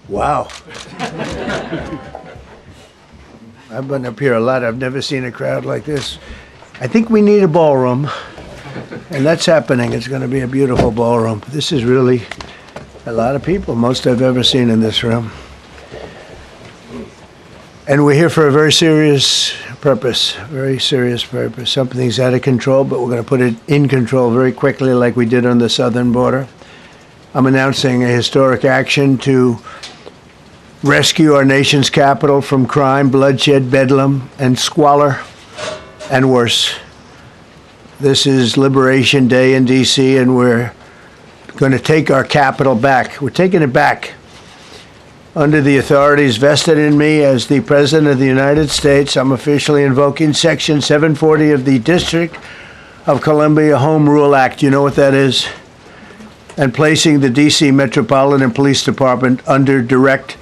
Wow. I've been up here a lot. I've never seen a crowd like this. I think we need a ballroom, and that's happening. It's going to be a beautiful ballroom. This is really a lot of people, most I've ever seen in this room. And we're here for a very serious purpose, very serious purpose. Something's out of control, but we're going to put it in control very quickly like we did on the southern border. I'm announcing a historic action to rescue our nation's capital from crime, bloodshed, bedlam, and squalor, and worse. This is Liberation Day in D.C., and we're going to take our capital back. We're taking it back. Under the authorities vested in me as the President of the United States, I'm officially invoking Section 740 of the District of Columbia Home Rule Act. You know what that is? And placing the D.C. Metropolitan Police Department under direct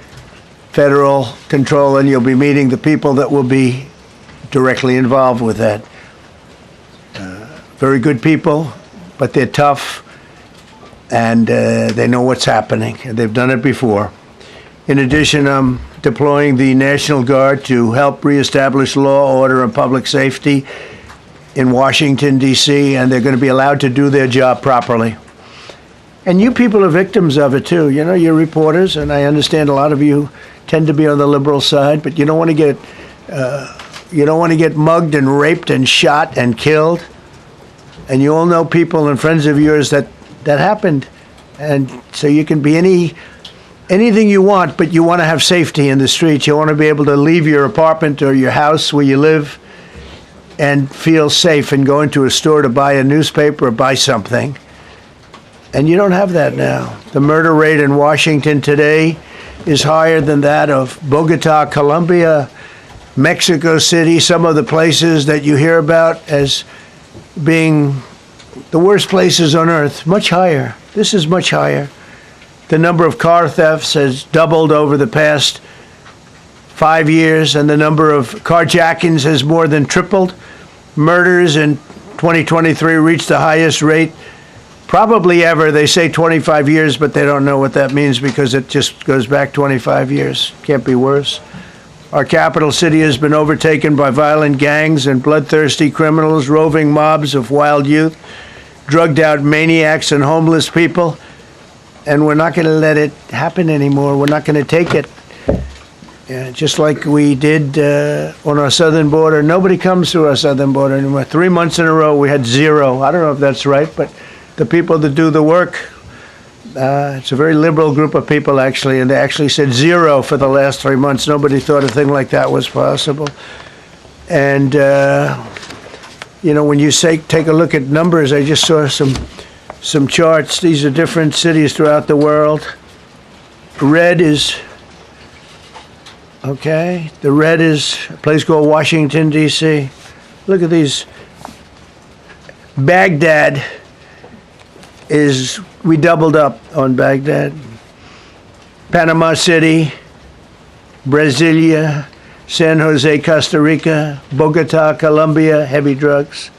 federal control, and you'll be meeting the people that will be directly involved with that. Very good people, but they're tough, and they know what's happening, and they've done it before. In addition, I'm deploying the National Guard to help reestablish law, order, and public safety in Washington, D.C., and they're going to be allowed to do their job properly. And you people are victims of it, too. You know, you're reporters, and I understand a lot of you tend to be on the liberal side, but you don't want to get mugged and raped and shot and killed. And you all know people and friends of yours that happened. And so you can be anything you want, but you want to have safety in the streets. You want to be able to leave your apartment or your house where you live and feel safe and go into a store to buy a newspaper or buy something. And you don't have that now. The murder rate in Washington today is higher than that of Bogota, Colombia, Mexico City, some of the places that you hear about as being the worst places on earth. Much higher. This is much higher. The number of car thefts has doubled over the past 5 years, and the number of carjackings has more than tripled. Murders in 2023 reached the highest rate probably ever. They say 25 years, but they don't know what that means because it just goes back 25 years. Can't be worse. Our capital city has been overtaken by violent gangs and bloodthirsty criminals, roving mobs of wild youth, drugged-out maniacs and homeless people. And we're not going to let it happen anymore. We're not going to take it. Just like we did on our southern border. Nobody comes through our southern border anymore. 3 months in a row, we had zero. I don't know if that's right, but the people that do the work, it's a very liberal group of people, actually, and they actually said zero for the last 3 months. Nobody thought a thing like that was possible. And, when you take a look at numbers, I just saw some charts. These are different cities throughout the world. Red is, okay, the red is a place called Washington, D.C. Look at these. Baghdad we doubled up on Baghdad. Panama City, Brasilia, San Jose, Costa Rica, Bogota, Colombia, heavy drugs.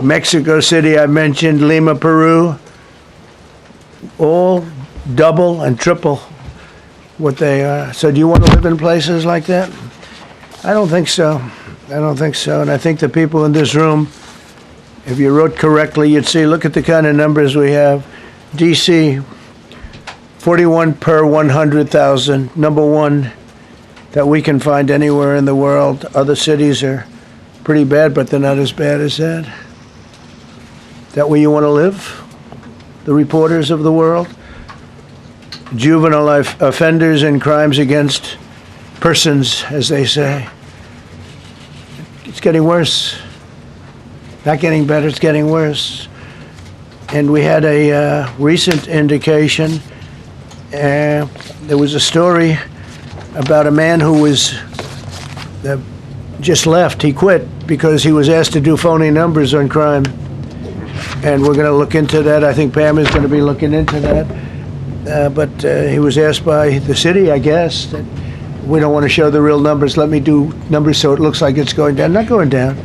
Mexico City, I mentioned, Lima, Peru, all double and triple what they are. So do you want to live in places like that? I don't think so. I don't think so. And I think the people in this room, if you wrote correctly, you'd see, look at the kind of numbers we have. D.C., 41 per 100,000, number one that we can find anywhere in the world. Other cities are pretty bad, but they're not as bad as that. Is that where you want to live? The reporters of the world? Juvenile offenders and crimes against persons, as they say. It's getting worse. Not getting better, it's getting worse. And we had a recent indication. There was a story about a man who was just left. He quit because he was asked to do phony numbers on crime. And we're going to look into that. I think Pam is going to be looking into that. But he was asked by the city, I guess, that we don't want to show the real numbers. Let me do numbers so it looks like it's going down. Not going down.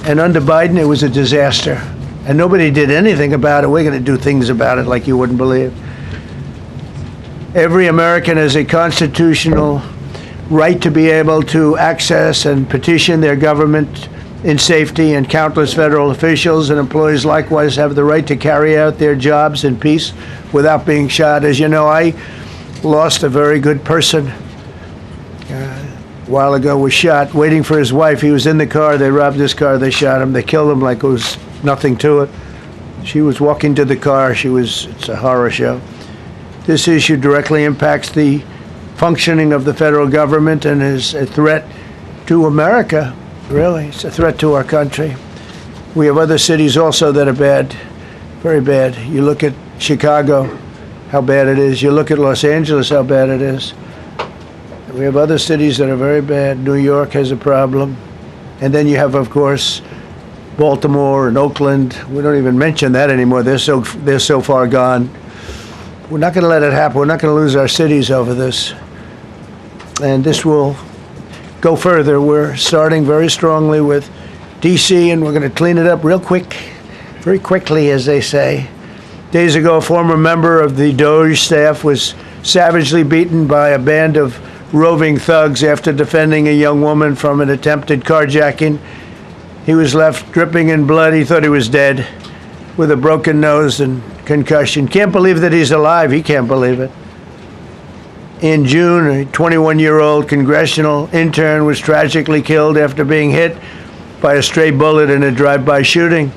And under Biden, it was a disaster. And nobody did anything about it. We're going to do things about it like you wouldn't believe. Every American has a constitutional right to be able to access and petition their government in safety, and countless federal officials and employees likewise have the right to carry out their jobs in peace without being shot. As you know, I lost a very good person a while ago, was shot waiting for his wife. He was in the car. They robbed his car. They shot him. They killed him like it was nothing to it. She was walking to the car. It's a horror show. This issue directly impacts the functioning of the federal government and is a threat to America, really. It's a threat to our country. We have other cities also that are bad, very bad. You look at Chicago, how bad it is. You look at Los Angeles, how bad it is. We have other cities that are very bad. New York has a problem. And then you have, of course, Baltimore and Oakland. We don't even mention that anymore. They're so far gone. We're not going to let it happen. We're not going to lose our cities over this. And this will go further. We're starting very strongly with D.C., and we're going to clean it up real quick, very quickly, as they say. Days ago, a former member of the DOJ staff was savagely beaten by a band of roving thugs after defending a young woman from an attempted carjacking. He was left dripping in blood. He thought he was dead, with a broken nose and concussion. Can't believe that he's alive. He can't believe it. In June, a 21-year-old congressional intern was tragically killed after being hit by a stray bullet in a drive-by shooting.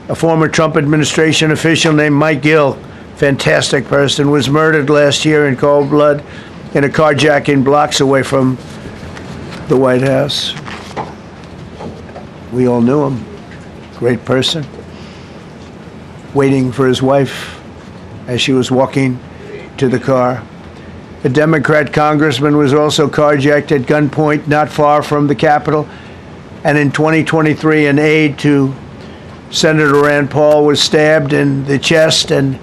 A former Trump administration official named Mike Gill, fantastic person, was murdered last year in cold blood in a carjacking blocks away from the White House. We all knew him. Great person. Waiting for his wife as she was walking to the car. A Democrat congressman was also carjacked at gunpoint not far from the Capitol. And in 2023, an aide to Senator Rand Paul was stabbed in the chest and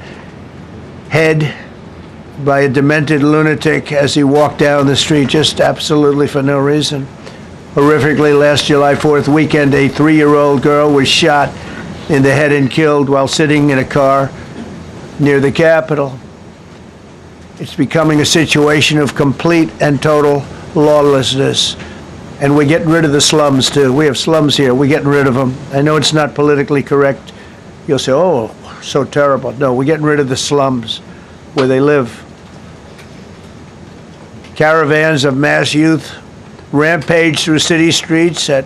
head by a demented lunatic as he walked down the street, just absolutely for no reason. Horrifically, last July 4th weekend, a 3-year-old girl was shot in the head and killed while sitting in a car near the Capitol. It's becoming a situation of complete and total lawlessness. And we're getting rid of the slums, too. We have slums here. We're getting rid of them. I know it's not politically correct. You'll say, oh, so terrible. No, we're getting rid of the slums where they live. Caravans of mass youth rampage through city streets at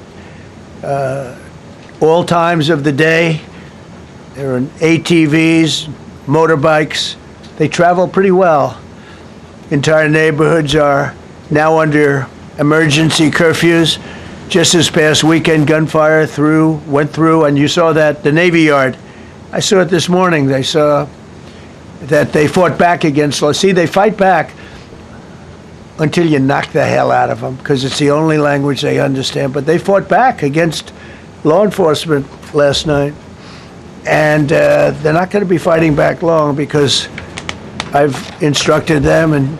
all times of the day. There are ATVs, motorbikes. They travel pretty well. Entire neighborhoods are now under emergency curfews. Just this past weekend, gunfire went through, and you saw that, the Navy Yard. I saw it this morning. They saw that they fought back against law. See, they fight back until you knock the hell out of them, because it's the only language they understand. But they fought back against law enforcement last night. And they're not going to be fighting back long, because I've instructed them and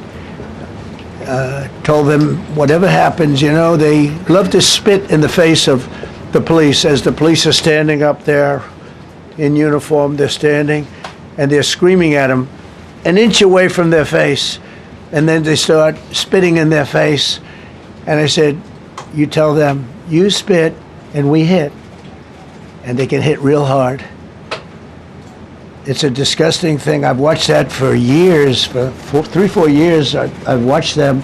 told them whatever happens, they love to spit in the face of the police. As the police are standing up there in uniform, they're standing and they're screaming at them an inch away from their face. And then they start spitting in their face. And I said, you tell them, you spit and we hit. And they can hit real hard. It's a disgusting thing. I've watched that for years, for 3-4 years. I've watched them.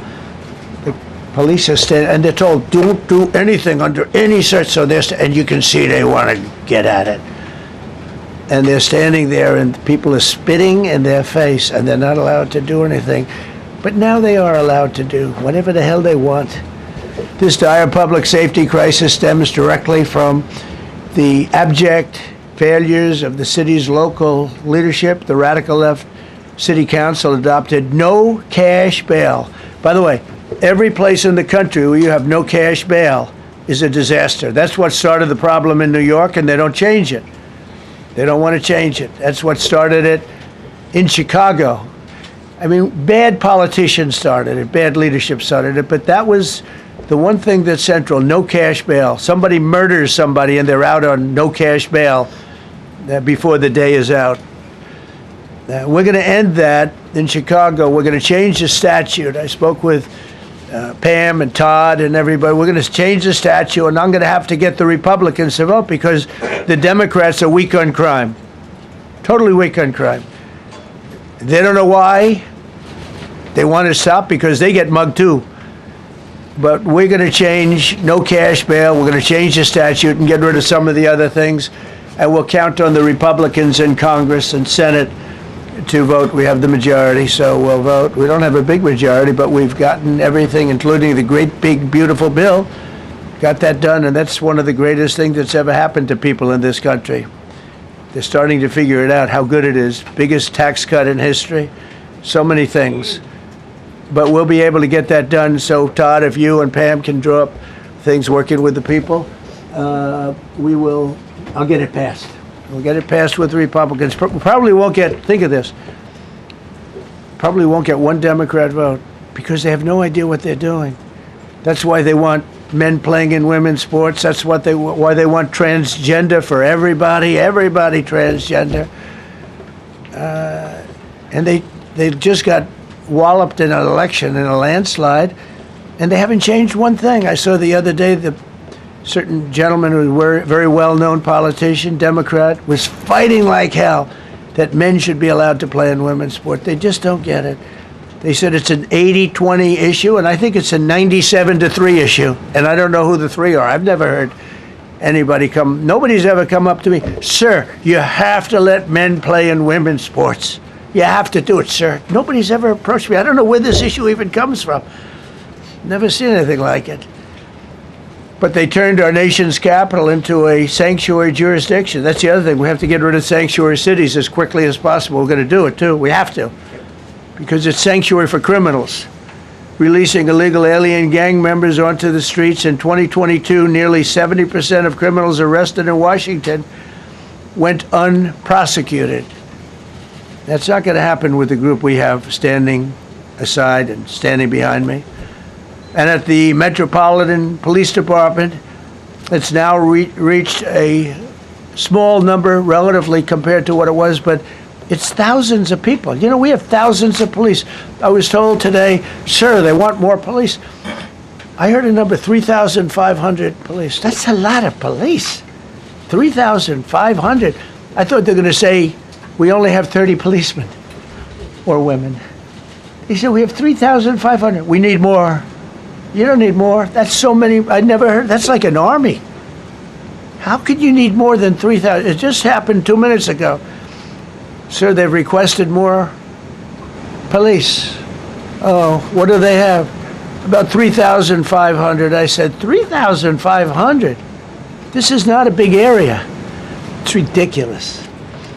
The police are standing, and they're told, don't do anything under any search. So and you can see they want to get at it. And they're standing there, and people are spitting in their face, and they're not allowed to do anything. But now they are allowed to do whatever the hell they want. This dire public safety crisis stems directly from the abject failures of the city's local leadership. The radical left city council adopted no cash bail. By the way, every place in the country where you have no cash bail is a disaster. That's what started the problem in New York, and they don't change it. They don't want to change it. That's what started it in Chicago. I mean, bad politicians started it, bad leadership started it, but that was the one thing that's central, no cash bail. Somebody murders somebody and they're out on no cash bail before the day is out. We're going to end that in Chicago. We're going to change the statute. I spoke with Pam and Todd and everybody. We're going to change the statute, and I'm going to have to get the Republicans to vote because the Democrats are weak on crime. Totally weak on crime. They don't know why. They want to stop because they get mugged too. But we're going to change no cash bail. We're going to change the statute and get rid of some of the other things. And we'll count on the Republicans in Congress and Senate to vote. We have the majority, so we'll vote. We don't have a big majority, but we've gotten everything, including the great, big, beautiful bill. Got that done, and that's one of the greatest things that's ever happened to people in this country. They're starting to figure it out, how good it is. Biggest tax cut in history. So many things. But we'll be able to get that done. So, Todd, if you and Pam can draw up things working with the people, we will. I'll get it passed. We'll get it passed with the Republicans. Probably won't get, think of this, probably won't get one Democrat vote because they have no idea what they're doing. That's why they want men playing in women's sports. That's why they want transgender for everybody transgender. And they just got walloped in an election, in a landslide, and they haven't changed one thing. I saw the other day the certain gentleman who was a very well-known politician, Democrat, was fighting like hell that men should be allowed to play in women's sport. They just don't get it. They said it's an 80-20 issue, and I think it's a 97-3 issue. And I don't know who the three are. I've never heard anybody nobody's ever come up to me, sir, you have to let men play in women's sports. You have to do it, sir. Nobody's ever approached me. I don't know where this issue even comes from. Never seen anything like it. But they turned our nation's capital into a sanctuary jurisdiction. That's the other thing. We have to get rid of sanctuary cities as quickly as possible. We're going to do it, too. We have to. Because it's sanctuary for criminals. Releasing illegal alien gang members onto the streets. In 2022, nearly 70% of criminals arrested in Washington went unprosecuted. That's not going to happen with the group we have standing aside and standing behind me. And at the Metropolitan Police Department, it's now reached a small number relatively compared to what it was, but it's thousands of people. You know, we have thousands of police. I was told today, sir, they want more police. I heard a number, 3,500 police. That's a lot of police. 3,500. I thought they were going to say, we only have 30 policemen or women. He said, we have 3,500. We need more. You don't need more. That's so many. I never heard. That's like an army. How could you need more than 3,000? It just happened 2 minutes ago. Sir, they've requested more police. Oh, what do they have? About 3,500. I said, 3,500? This is not a big area. It's ridiculous.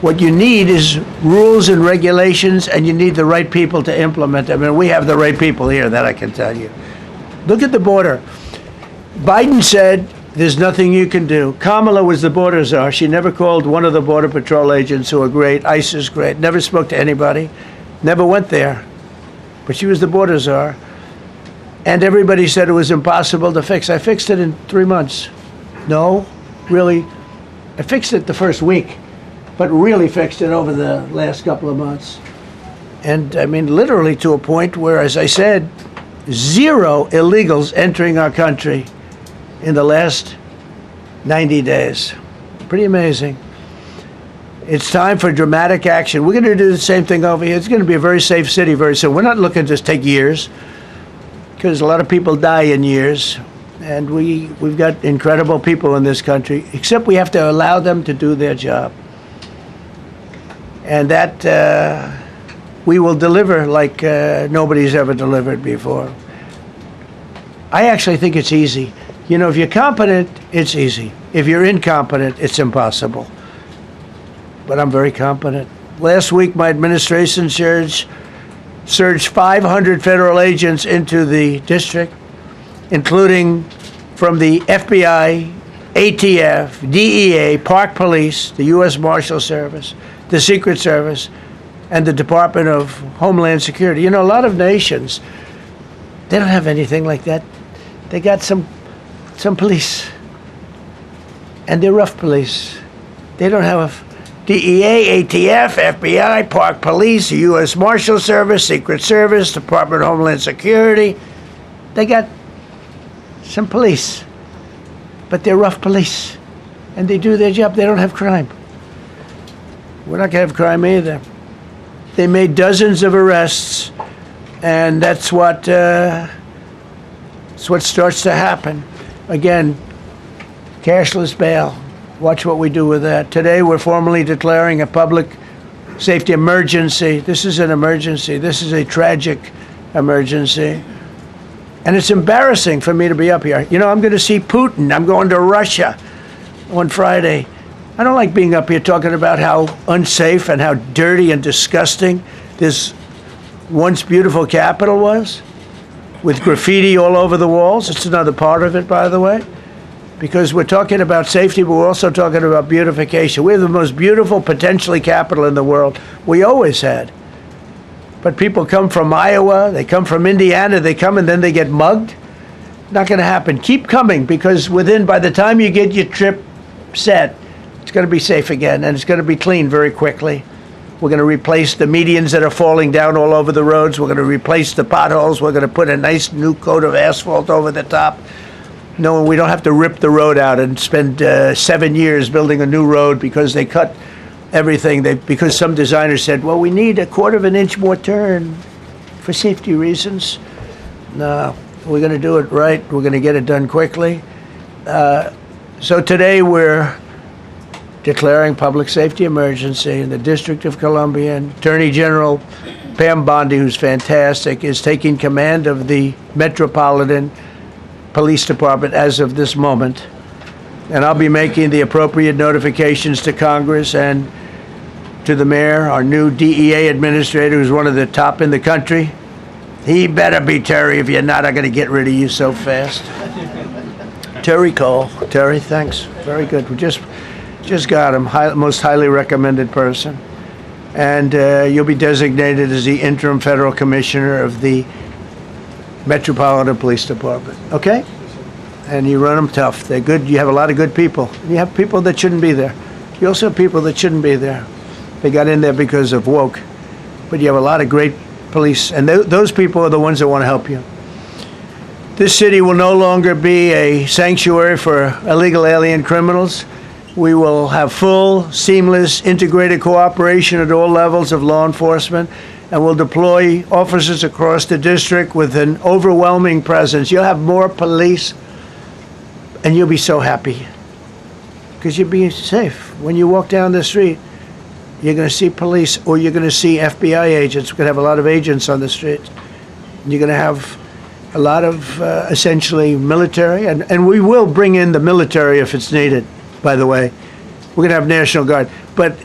What you need is rules and regulations, and you need the right people to implement them. And we have the right people here, that I can tell you. Look at the border. Biden said there's nothing you can do. Kamala was the border czar. She never called one of the Border Patrol agents who are great. ICE is great. Never spoke to anybody. Never went there. But she was the border czar. And everybody said it was impossible to fix. I fixed it in 3 months. No, really. I fixed it the first week, but really fixed it over the last couple of months. And I mean, literally to a point where, as I said, 0 illegals entering our country in the last 90 days. Pretty amazing. It's time for dramatic action. We're going to do the same thing over here. It's going to be a very safe city very soon. We're not looking to take years, because a lot of people die in years. And we've got incredible people in this country, except we have to allow them to do their job. And that we will deliver like nobody's ever delivered before. I actually think it's easy. You know, if you're competent, it's easy. If you're incompetent, it's impossible. But I'm very competent. Last week, my administration surged 500 federal agents into the district, including from the FBI, ATF, DEA, Park Police, the U.S. Marshal Service, the Secret Service, and the Department of Homeland Security. You know, a lot of nations, they don't have anything like that. They got some police, and they're rough police. They don't have DEA, ATF, FBI, Park Police, U.S. Marshal Service, Secret Service, Department of Homeland Security. They got some police, but they're rough police, and they do their job. They don't have crime. We're not going to have crime either. They made dozens of arrests, and that's what starts to happen. Again, cashless bail. Watch what we do with that. Today, we're formally declaring a public safety emergency. This is an emergency. This is a tragic emergency. And it's embarrassing for me to be up here. You know, I'm going to see Putin. I'm going to Russia on Friday. I don't like being up here talking about how unsafe and how dirty and disgusting this once beautiful capital was, with graffiti all over the walls. It's another part of it, by the way, because we're talking about safety, but we're also talking about beautification. We have the most beautiful, potentially, capital in the world. We always had. But people come from Iowa, they come from Indiana, they come and then they get mugged. Not going to happen. Keep coming, because by the time you get your trip set, it's going to be safe again, and it's going to be clean very quickly. We're going to replace the medians that are falling down all over the roads. We're going to replace the potholes. We're going to put a nice new coat of asphalt over the top. No, we don't have to rip the road out and spend 7 years building a new road because they cut everything. Because some designers said, well, we need a 1/4 inch more turn for safety reasons. No, we're going to do it right. We're going to get it done quickly. So today we're declaring public safety emergency in the District of Columbia, and Attorney General Pam Bondi, who's fantastic, is taking command of the Metropolitan Police Department as of this moment. And I'll be making the appropriate notifications to Congress and to the mayor, our new DEA administrator, who's one of the top in the country. He better be Terry. If you're not, I'm going to get rid of you so fast. Terry Cole. Terry, thanks. Very good. We just got him, most highly recommended person. And you'll be designated as the interim federal commissioner of the Metropolitan Police Department. Okay? And you run them tough. They're good. You have a lot of good people. You have people that shouldn't be there. You also have people that shouldn't be there. They got in there because of woke. But you have a lot of great police, and those people are the ones that want to help you. This city will no longer be a sanctuary for illegal alien criminals. We will have full, seamless, integrated cooperation at all levels of law enforcement, and we'll deploy officers across the district with an overwhelming presence. You'll have more police, and you'll be so happy because you'll be safe. When you walk down the street, you're going to see police, or you're going to see FBI agents. We're going to have a lot of agents on the street. You're going to have a lot of essentially military, and we will bring in the military if it's needed, by the way. We're going to have National Guard. But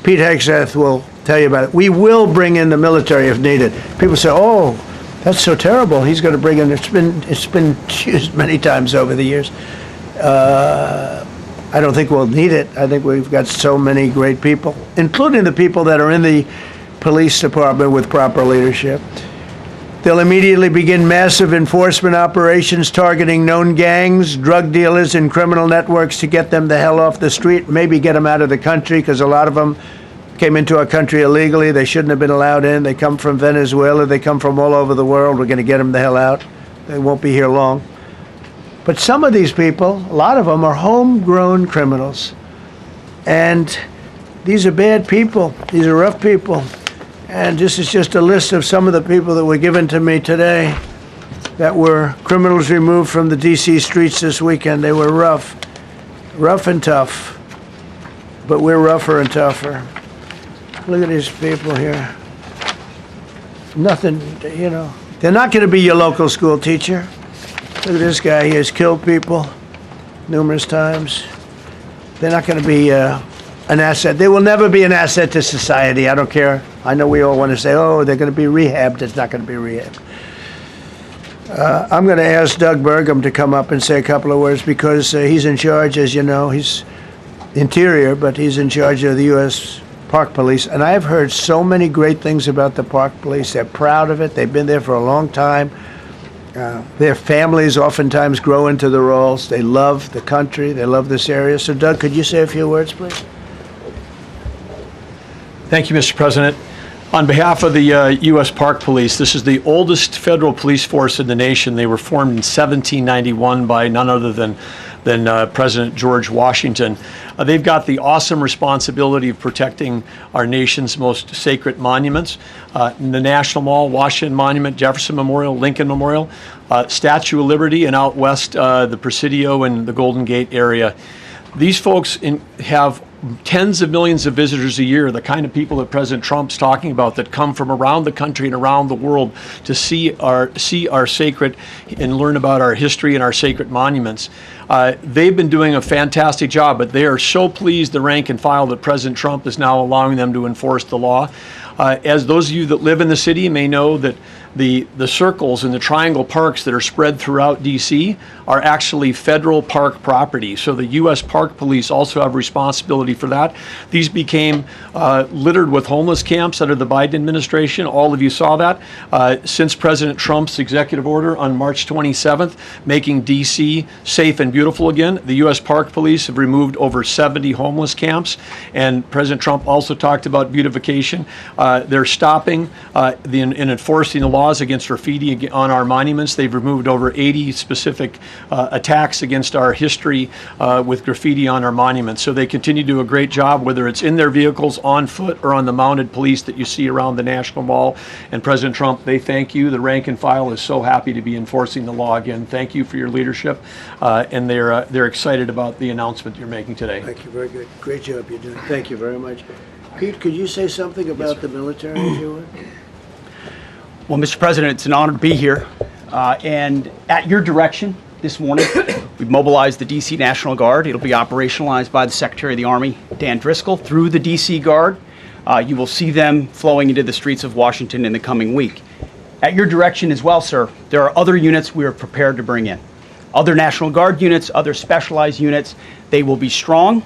Pete Hegseth will tell you about it. We will bring in the military if needed. People say, oh, that's so terrible. He's going to bring in, it's been used many times over the years. I don't think we'll need it. I think we've got so many great people, including the people that are in the police department with proper leadership. They'll immediately begin massive enforcement operations targeting known gangs, drug dealers, and criminal networks to get them the hell off the street, maybe get them out of the country, because a lot of them came into our country illegally. They shouldn't have been allowed in. They come from Venezuela. They come from all over the world. We're going to get them the hell out. They won't be here long. But some of these people, a lot of them, are homegrown criminals. And these are bad people. These are rough people. And this is just a list of some of the people that were given to me today that were criminals removed from the D.C. streets this weekend. They were rough and tough. But we're rougher and tougher. Look at these people here. Nothing, you know. They're not going to be your local school teacher. Look at this guy. He has killed people numerous times. They're not going to be an asset. They will never be an asset to society. I don't care. I know we all want to say, oh, they're going to be rehabbed. It's not going to be rehabbed. I'm going to ask Doug Burgum to come up and say a couple of words because he's in charge, as you know. He's Interior, but he's in charge of the U.S. Park Police. And I've heard so many great things about the Park Police. They're proud of it. They've been there for a long time. Their families oftentimes grow into the roles. They love the country. They love this area. So, Doug, could you say a few words, please? Thank you, Mr. President. On behalf of the U.S. Park Police, this is the oldest federal police force in the nation. They were formed in 1791 by none other than President George Washington. They've got the awesome responsibility of protecting our nation's most sacred monuments. The National Mall, Washington Monument, Jefferson Memorial, Lincoln Memorial, Statue of Liberty, and out west, the Presidio and the Golden Gate area. These folks have tens of millions of visitors a year, the kind of people that President Trump's talking about that come from around the country and around the world to see our sacred and learn about our history and our sacred monuments. They've been doing a fantastic job, but they are so pleased, the rank and file, that President Trump is now allowing them to enforce the law. As those of you that live in the city may know, that the circles and the triangle parks that are spread throughout D.C. are actually federal park property. So the U.S. Park Police also have responsibility for that. These became littered with homeless camps under the Biden administration. All of you saw that. Since President Trump's executive order on March 27th, making D.C. safe and beautiful again, the U.S. Park Police have removed over 70 homeless camps. And President Trump also talked about beautification. They're stopping and enforcing the laws against graffiti on our monuments. They've removed over 80 specific attacks against our history with graffiti on our monuments. So they continue to do a great job, whether it's in their vehicles, on foot, or on the mounted police that you see around the National Mall. And President Trump, they thank you. The rank and file is so happy to be enforcing the law again. Thank you for your leadership, and they're excited about the announcement you're making today. Thank you. Very good. Great job you're doing. Thank you very much. Pete, could you say something about the military as you were? Well, Mr. President, it's an honor to be here. And at your direction this morning, we've mobilized the D.C. National Guard. It'll be operationalized by the Secretary of the Army, Dan Driscoll, through the D.C. Guard. You will see them flowing into the streets of Washington in the coming week. At your direction as well, sir, there are other units we are prepared to bring in. Other National Guard units, other specialized units. They will be strong,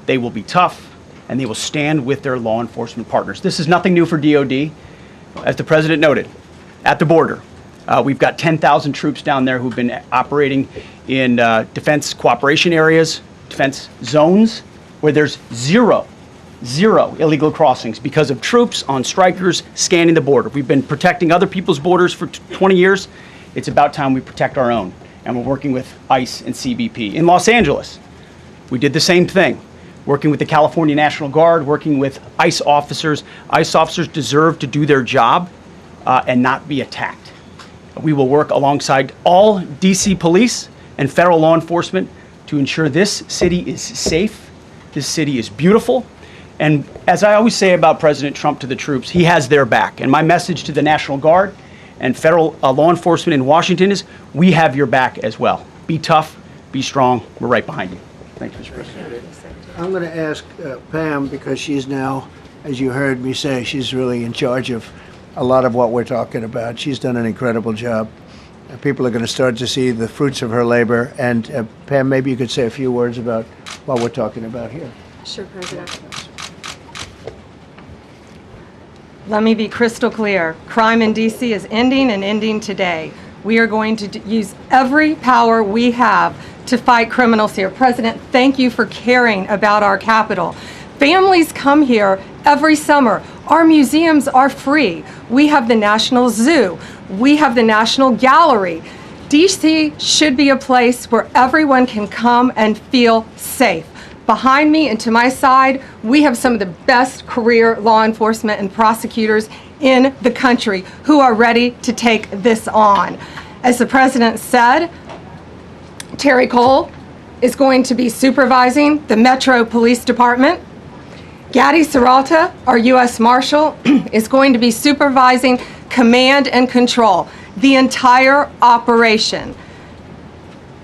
they will be tough, and they will stand with their law enforcement partners. This is nothing new for DOD. As the President noted, at the border, we've got 10,000 troops down there who've been operating in defense cooperation areas, defense zones, where there's zero illegal crossings because of troops on strikers scanning the border. We've been protecting other people's borders for 20 years. It's about time we protect our own, and we're working with ICE and CBP. In Los Angeles, we did the same thing. Working with the California National Guard, working with ICE officers. ICE officers deserve to do their job and not be attacked. We will work alongside all D.C. police and federal law enforcement to ensure this city is safe, this city is beautiful, and as I always say about President Trump to the troops, he has their back. And my message to the National Guard and federal law enforcement in Washington is, we have your back as well. Be tough, be strong, we're right behind you. Thank you, Mr. President. I'm going to ask Pam, because she's now, as you heard me say, she's really in charge of a lot of what we're talking about. She's done an incredible job. People are going to start to see the fruits of her labor. And Pam, maybe you could say a few words about what we're talking about here. Sure, President. Let me be crystal clear. Crime in D.C. is ending, and ending today. We are going to use every power we have to fight criminals here. President, thank you for caring about our capital. Families come here every summer. Our museums are free. We have the National Zoo. We have the National Gallery. DC should be a place where everyone can come and feel safe. Behind me and to my side, we have some of the best career law enforcement and prosecutors in the country who are ready to take this on. As the President said, Terry Cole is going to be supervising the Metro Police Department. Gadi Serralta, our U.S. Marshal, is going to be supervising command and control, the entire operation.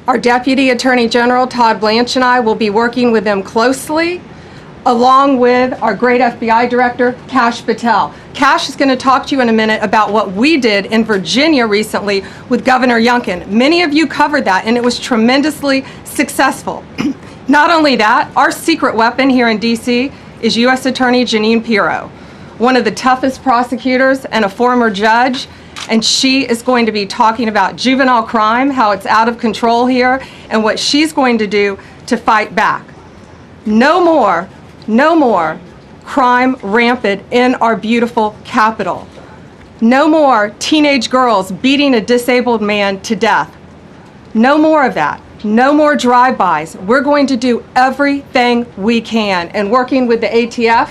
Our Deputy Attorney General, Todd Blanche, and I will be working with them closely, along with our great FBI Director, Kash Patel. Kash is going to talk to you in a minute about what we did in Virginia recently with Governor Youngkin. Many of you covered that, and it was tremendously successful. Not only that, our secret weapon here in D.C. is U.S. Attorney Jeanine Pirro, one of the toughest prosecutors and a former judge, and she is going to be talking about juvenile crime, how it's out of control here, and what she's going to do to fight back. No more crime rampant in our beautiful capital. No more teenage girls beating a disabled man to death. No more of that. No more drive-bys. We're going to do everything we can. And working with the ATF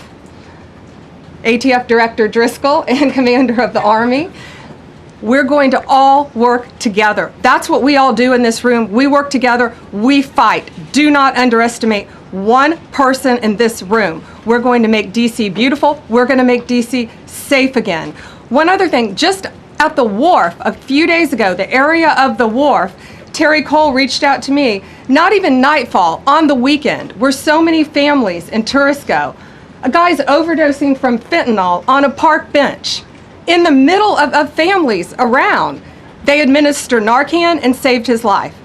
Director Driscoll and Commander of the Army, we're going to all work together. That's what we all do in this room. We work together. We fight. Do not underestimate one person in this room. We're going to make D.C. beautiful. We're going to make D.C. safe again. One other thing, just at the wharf a few days ago, the area of the wharf, Terry Cole reached out to me, not even nightfall, on the weekend, where so many families and tourists go. A guy's overdosing from fentanyl on a park bench in the middle of families around. They administered Narcan and saved his life.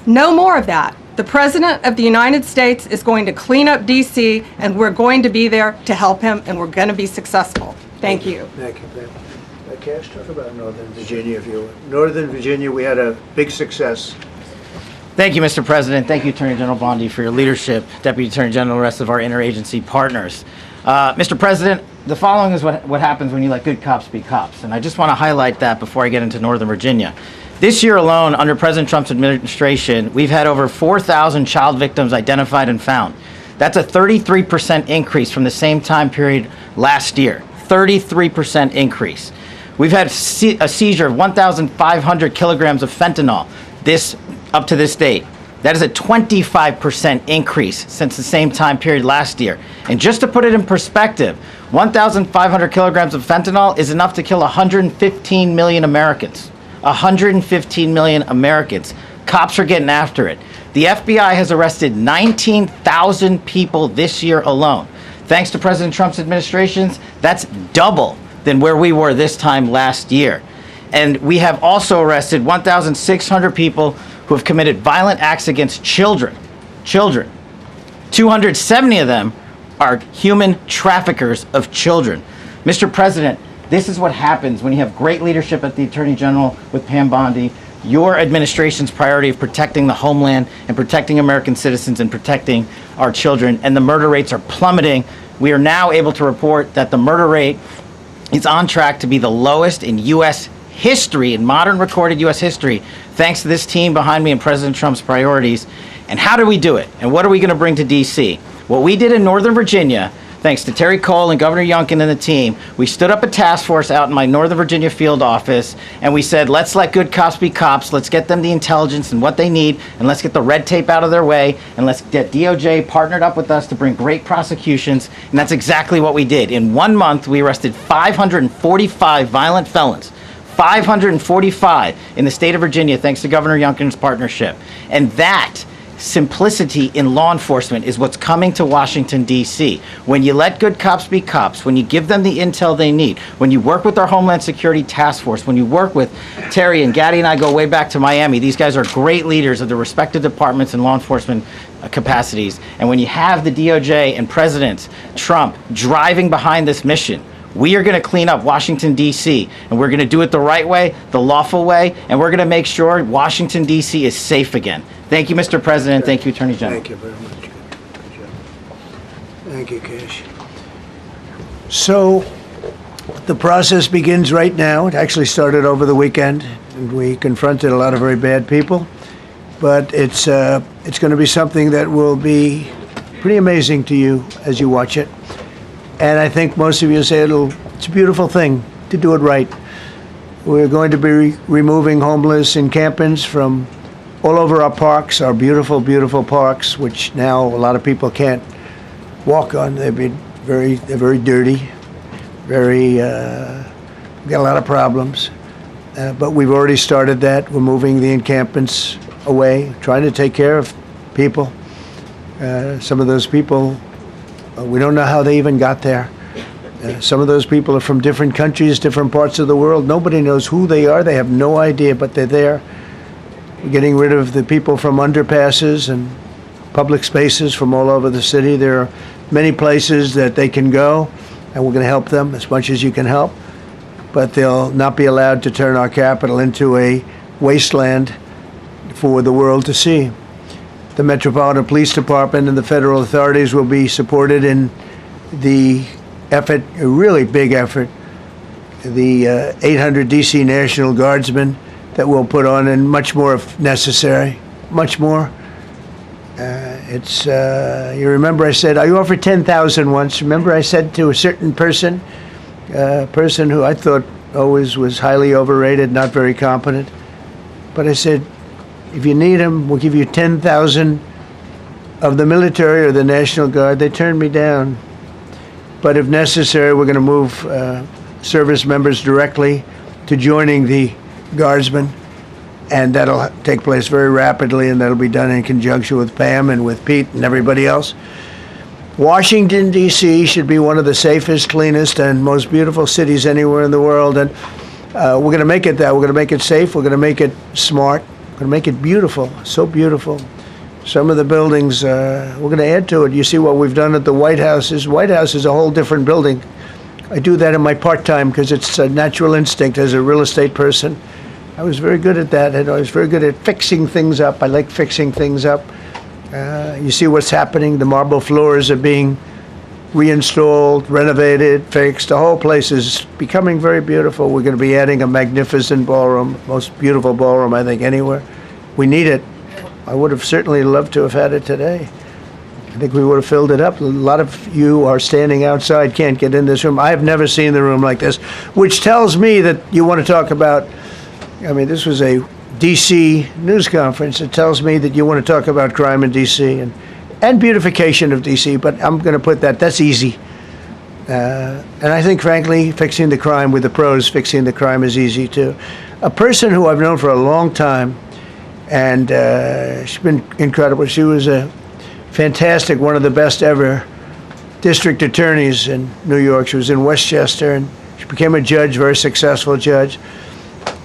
No more of that. The President of the United States is going to clean up D.C., and we're going to be there to help him, and we're going to be successful. Thank you. Thank you, Ben. Cash, talk about Northern Virginia, if you would. Northern Virginia, we had a big success. Thank you, Mr. President. Thank you, Attorney General Bondi, for your leadership, Deputy Attorney General, and the rest of our interagency partners. Mr. President, the following is what happens when you let good cops be cops, and I just want to highlight that before I get into Northern Virginia. This year alone, under President Trump's administration, we've had over 4,000 child victims identified and found. That's a 33% increase from the same time period last year. 33% increase. We've had a seizure of 1,500 kilograms of fentanyl up to this date. That is a 25% increase since the same time period last year. And just to put it in perspective, 1,500 kilograms of fentanyl is enough to kill 115 million Americans. 115 million Americans. Cops are getting after it. The FBI has arrested 19,000 people this year alone. Thanks to President Trump's administrations, that's double than where we were this time last year. And we have also arrested 1,600 people who have committed violent acts against children. 270 of them are human traffickers of children. Mr. President, this is what happens when you have great leadership at the Attorney General with Pam Bondi, your administration's priority of protecting the homeland and protecting American citizens and protecting our children, and the murder rates are plummeting. We are now able to report that the murder rate is on track to be the lowest in U.S. history, in modern recorded U.S. history, thanks to this team behind me and President Trump's priorities. And how do we do it? And what are we going to bring to D.C.? What we did in Northern Virginia, thanks to Terry Cole and Governor Youngkin and the team, we stood up a task force out in my Northern Virginia field office, and we said, let's let good cops be cops, let's get them the intelligence and what they need, and let's get the red tape out of their way, and let's get DOJ partnered up with us to bring great prosecutions, and that's exactly what we did. In 1 month, we arrested 545 violent felons. 545 in the state of Virginia, thanks to Governor Youngkin's partnership. And that simplicity in law enforcement is what's coming to Washington, D.C. When you let good cops be cops, when you give them the intel they need, when you work with our Homeland Security Task Force, when you work with Terry and Gaddy and I go way back to Miami, these guys are great leaders of the respective departments and law enforcement capacities. And when you have the DOJ and President Trump driving behind this mission, we are going to clean up Washington, D.C., and we're going to do it the right way, the lawful way, and we're going to make sure Washington, D.C. is safe again. Thank you, Mr. President. Thank you, Attorney General. Thank you very much. Good job. Thank you, Cash. So the process begins right now. It actually started over the weekend, and we confronted a lot of very bad people. But it's going to be something that will be pretty amazing to you as you watch it. And I think most of you say it's a beautiful thing to do it right. We're going to be removing homeless encampments from all over our parks, our beautiful, beautiful parks, which now a lot of people can't walk on. They're very dirty, we got a lot of problems. But we've already started that. We're moving the encampments away, trying to take care of people. Some of those people, we don't know how they even got there. Some of those people are from different countries, different parts of the world. Nobody knows who they are. They have no idea, but they're there. We're getting rid of the people from underpasses and public spaces from all over the city. There are many places that they can go, and we're going to help them as much as you can help. But they'll not be allowed to turn our capital into a wasteland for the world to see. The Metropolitan Police Department and the federal authorities will be supported in the effort, a really big effort, the 800 DC National Guardsmen that we'll put on, and much more if necessary, much more. You remember I said, I offered 10,000 once. Remember I said to a certain person, a person who I thought always was highly overrated, not very competent, but I said, if you need them, we'll give you 10,000 of the military or the National Guard. They turned me down. But if necessary, we're going to move service members directly to joining the Guardsmen, and that'll take place very rapidly, and that'll be done in conjunction with Pam and with Pete and everybody else. Washington, D.C. should be one of the safest, cleanest, and most beautiful cities anywhere in the world, and we're going to make it that. We're going to make it safe. We're going to make it smart. We're going to make it beautiful, so beautiful. Some of the buildings, we're going to add to it. You see what we've done at the White House. White House is a whole different building. I do that in my part-time because it's a natural instinct as a real estate person. I was very good at that, and I was very good at fixing things up. I like fixing things up. You see what's happening. The marble floors are being reinstalled, renovated, fixed. The whole place is becoming very beautiful. We're going to be adding a magnificent ballroom, most beautiful ballroom, I think, anywhere. We need it. I would have certainly loved to have had it today. I think we would have filled it up. A lot of you are standing outside, can't get in this room. I have never seen the room like this, which tells me that you want to talk about, I mean, this was a D.C. news conference. It tells me that you want to talk about crime in D.C. and beautification of D.C., but I'm going to put that's easy. And I think, frankly, fixing the crime with the pros, fixing the crime is easy, too. A person who I've known for a long time, and she's been incredible. She was a fantastic, one of the best ever district attorneys in New York. She was in Westchester, and she became a judge, very successful judge.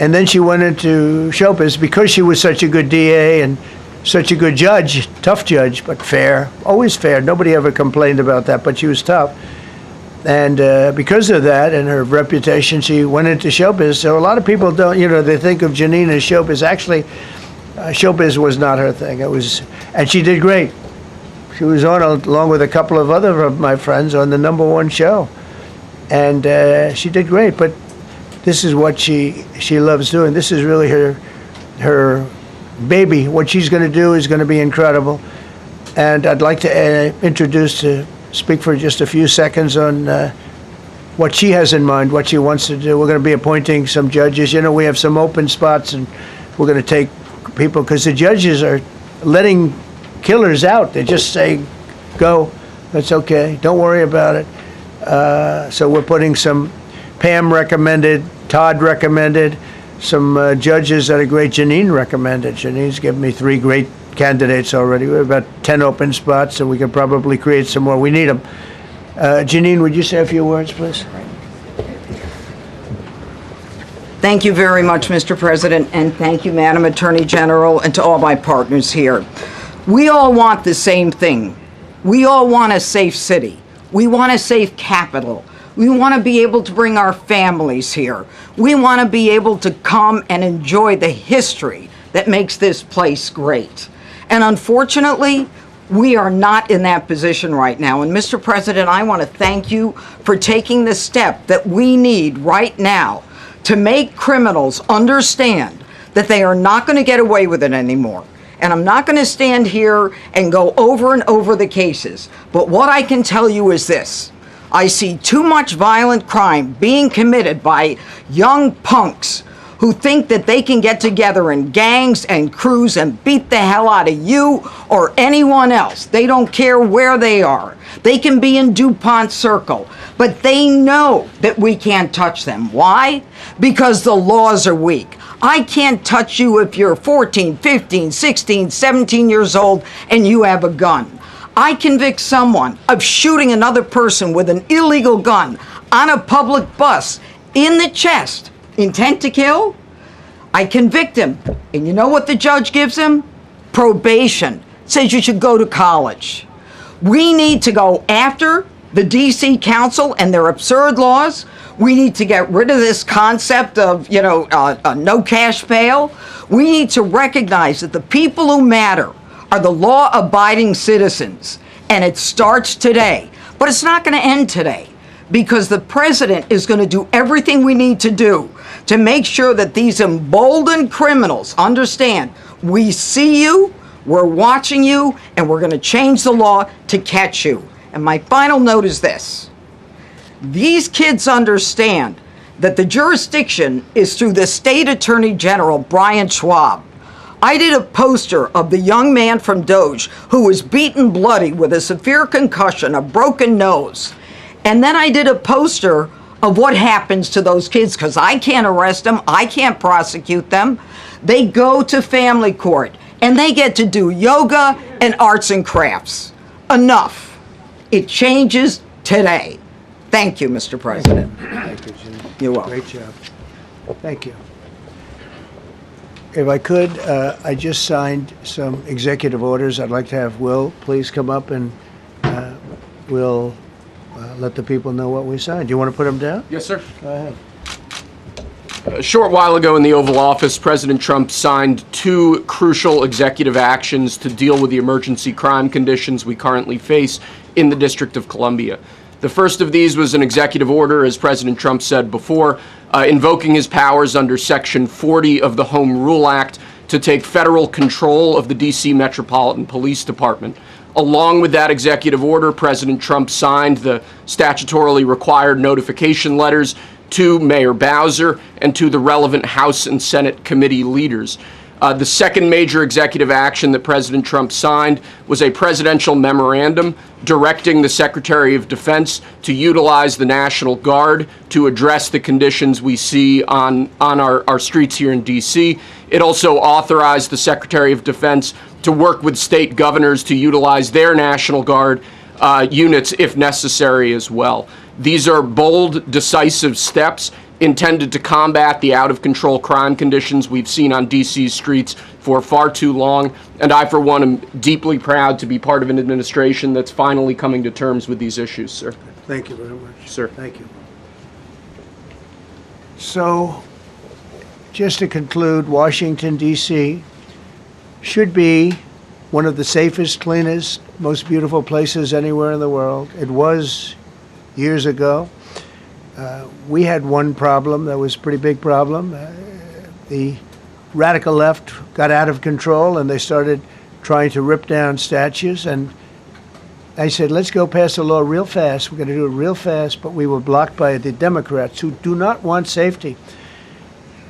And then she went into show business because she was such a good DA and such a good judge, tough judge, but fair, always fair. Nobody ever complained about that, but she was tough. And because of that and her reputation, she went into show business. So a lot of people don't, they think of Janine as show business. Actually, showbiz was not her thing. And she did great. She was on, along with a couple of other of my friends, on the #1 show, and she did great. But this is what she loves doing. This is really her baby. What she's going to do is going to be incredible. And I'd like to speak for just a few seconds on what she has in mind, what she wants to do. We're going to be appointing some judges. We have some open spots, and we're going to take people, because the judges are letting killers out. They just say, go, that's okay, don't worry about it. So we're putting some, Pam recommended, Todd recommended, some judges that are great. Janine recommended. Janine's given me 3 great candidates already. We have about 10 open spots, and we could probably create some more. We need them. Janine, would you say a few words, please? Thank you very much, Mr. President, and thank you, Madam Attorney General, and to all my partners here. We all want the same thing. We all want a safe city. We want a safe capital. We want to be able to bring our families here. We want to be able to come and enjoy the history that makes this place great. And unfortunately, we are not in that position right now. And Mr. President, I want to thank you for taking the step that we need right now to make criminals understand that they are not going to get away with it anymore. And I'm not going to stand here and go over and over the cases. But what I can tell you is this. I see too much violent crime being committed by young punks who think that they can get together in gangs and crews and beat the hell out of you or anyone else. They don't care where they are. They can be in DuPont Circle, but they know that we can't touch them. Why? Because the laws are weak. I can't touch you if you're 14, 15, 16, 17 years old and you have a gun. I convict someone of shooting another person with an illegal gun on a public bus in the chest, intent to kill. I convict him. And you know what the judge gives him? Probation. Says you should go to college. We need to go after the DC Council and their absurd laws. We need to get rid of this concept of, no cash bail. We need to recognize that the people who matter are the law-abiding citizens. And it starts today But it's not going to end today, because the president is going to do everything we need to do to make sure that these emboldened criminals understand we see you, we're watching you, and we're going to change the law to catch you. And my final note is this. These kids understand that the jurisdiction is through the state attorney general, Brian Schwab. I did a poster of the young man from Doge who was beaten bloody with a severe concussion, a broken nose. And then I did a poster of what happens to those kids, because I can't arrest them, I can't prosecute them. They go to family court and they get to do yoga and arts and crafts. Enough. It changes today. Thank you, Mr. President. Thank you, Jim. You're welcome. Great job. Thank you. If I could, I just signed some executive orders. I'd like to have Will please come up, and we'll let the people know what we signed. Do you want to put them down? Yes, sir. Go ahead. A short while ago in the Oval Office, President Trump signed two crucial executive actions to deal with the emergency crime conditions we currently face in the District of Columbia. The first of these was an executive order, as President Trump said before, invoking his powers under Section 40 of the Home Rule Act to take federal control of the D.C. Metropolitan Police Department. Along with that executive order, President Trump signed the statutorily required notification letters to Mayor Bowser and to the relevant House and Senate committee leaders. The second major executive action that President Trump signed was a presidential memorandum directing the Secretary of Defense to utilize the National Guard to address the conditions we see on our streets here in D.C. It also authorized the Secretary of Defense to work with state governors to utilize their National Guard units if necessary as well. These are bold, decisive steps intended to combat the out-of-control crime conditions we've seen on D.C.'s streets for far too long, and I, for one, am deeply proud to be part of an administration that's finally coming to terms with these issues, sir. Thank you very much. Sir. Thank you. So, just to conclude, Washington, D.C. should be one of the safest, cleanest, most beautiful places anywhere in the world. It was years ago. We had one problem that was a pretty big problem. The radical left got out of control and they started trying to rip down statues. And I said, let's go pass a law real fast. We're going to do it real fast. But we were blocked by the Democrats, who do not want safety.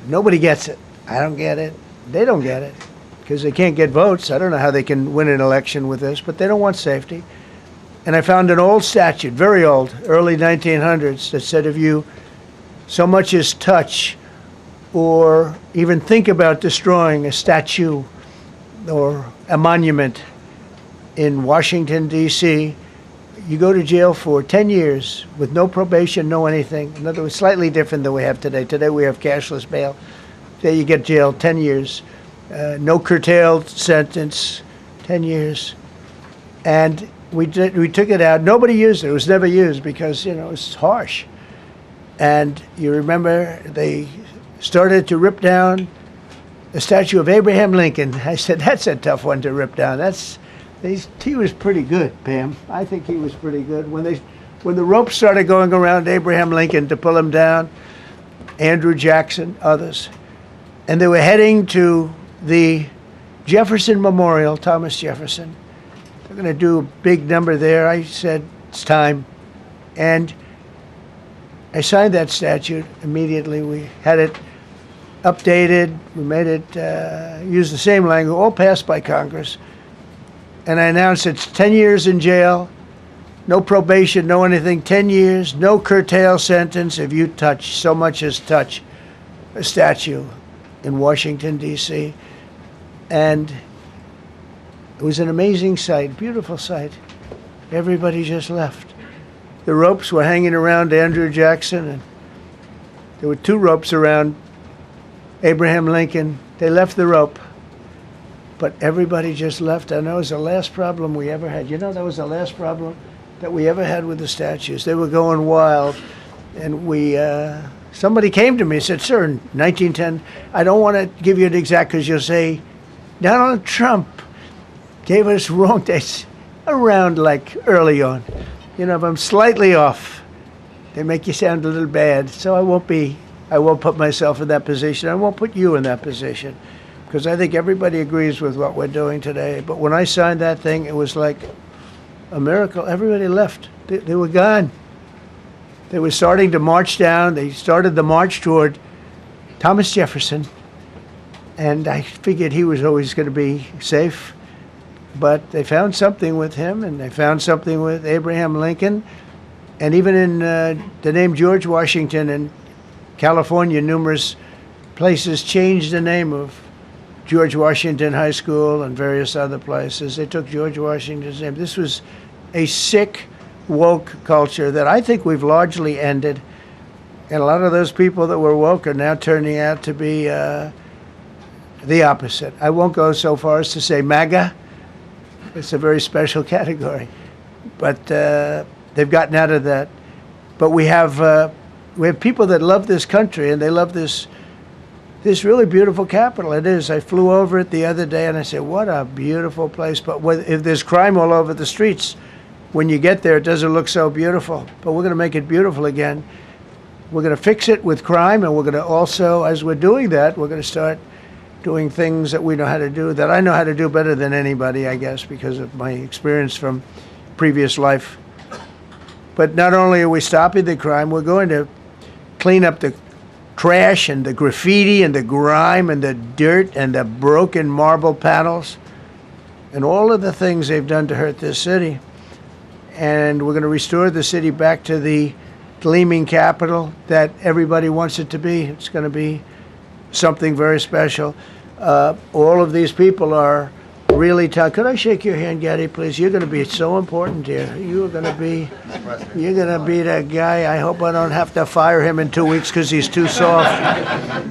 Nobody gets it. I don't get it. They don't get it because they can't get votes. I don't know how they can win an election with this, but they don't want safety. And I found an old statute, very old, early 1900s, that said if you so much as touch or even think about destroying a statue or a monument in Washington, D.C., you go to jail for 10 years with no probation, no anything. In other words, slightly different than we have today. Today we have cashless bail. There you get jailed 10 years. No curtailed sentence, 10 years. And we took it out. Nobody used it. It was never used because, it was harsh. And you remember they started to rip down the statue of Abraham Lincoln. I said, that's a tough one to rip down. He was pretty good, Pam. I think he was pretty good. When the ropes started going around Abraham Lincoln to pull him down, Andrew Jackson, others, and they were heading to the Jefferson Memorial, Thomas Jefferson. They're going to do a big number there. I said, it's time. And I signed that statute immediately. We had it updated. We made it use the same language, all passed by Congress. And I announced it's 10 years in jail, no probation, no anything, 10 years, no curtail sentence if you touch, so much as touch a statue in Washington, D.C. And it was an amazing sight, beautiful sight. Everybody just left. The ropes were hanging around Andrew Jackson, and there were two ropes around Abraham Lincoln. They left the rope, but everybody just left. And that was the last problem we ever had. That was the last problem that we ever had with the statues. They were going wild, and somebody came to me and said, sir, in 1910, I don't want to give you an exact because you'll say, Donald Trump gave us wrong dates around like early on. if I'm slightly off, they make you sound a little bad. So I won't put myself in that position. I won't put you in that position, because I think everybody agrees with what we're doing today. But when I signed that thing, it was like a miracle. Everybody left. They were gone. They were starting to march down. They started the march toward Thomas Jefferson, and I figured he was always going to be safe. But they found something with him, and they found something with Abraham Lincoln, and even in the name George Washington in California, numerous places changed the name of George Washington High School and various other places. They took George Washington's name. This was a sick, woke culture that I think we've largely ended. And a lot of those people that were woke are now turning out to be the opposite. I won't go so far as to say MAGA. It's a very special category. But they've gotten out of that. But we have people that love this country, and they love this really beautiful capital. It is. I flew over it the other day, and I said, what a beautiful place. But if there's crime all over the streets, when you get there, it doesn't look so beautiful. But we're going to make it beautiful again. We're going to fix it with crime, and we're going to also, as we're doing that, we're going to start doing things that we know how to do, that I know how to do better than anybody, I guess, because of my experience from previous life. But not only are we stopping the crime, we're going to clean up the trash and the graffiti and the grime and the dirt and the broken marble panels and all of the things they've done to hurt this city. And we're going to restore the city back to the gleaming capital that everybody wants it to be. It's going to be something very special. All of these people are really tough. Could I shake your hand, Gaddy, please? You're going to be so important here. You're going to be that guy. I hope I don't have to fire him in 2 weeks because he's too soft.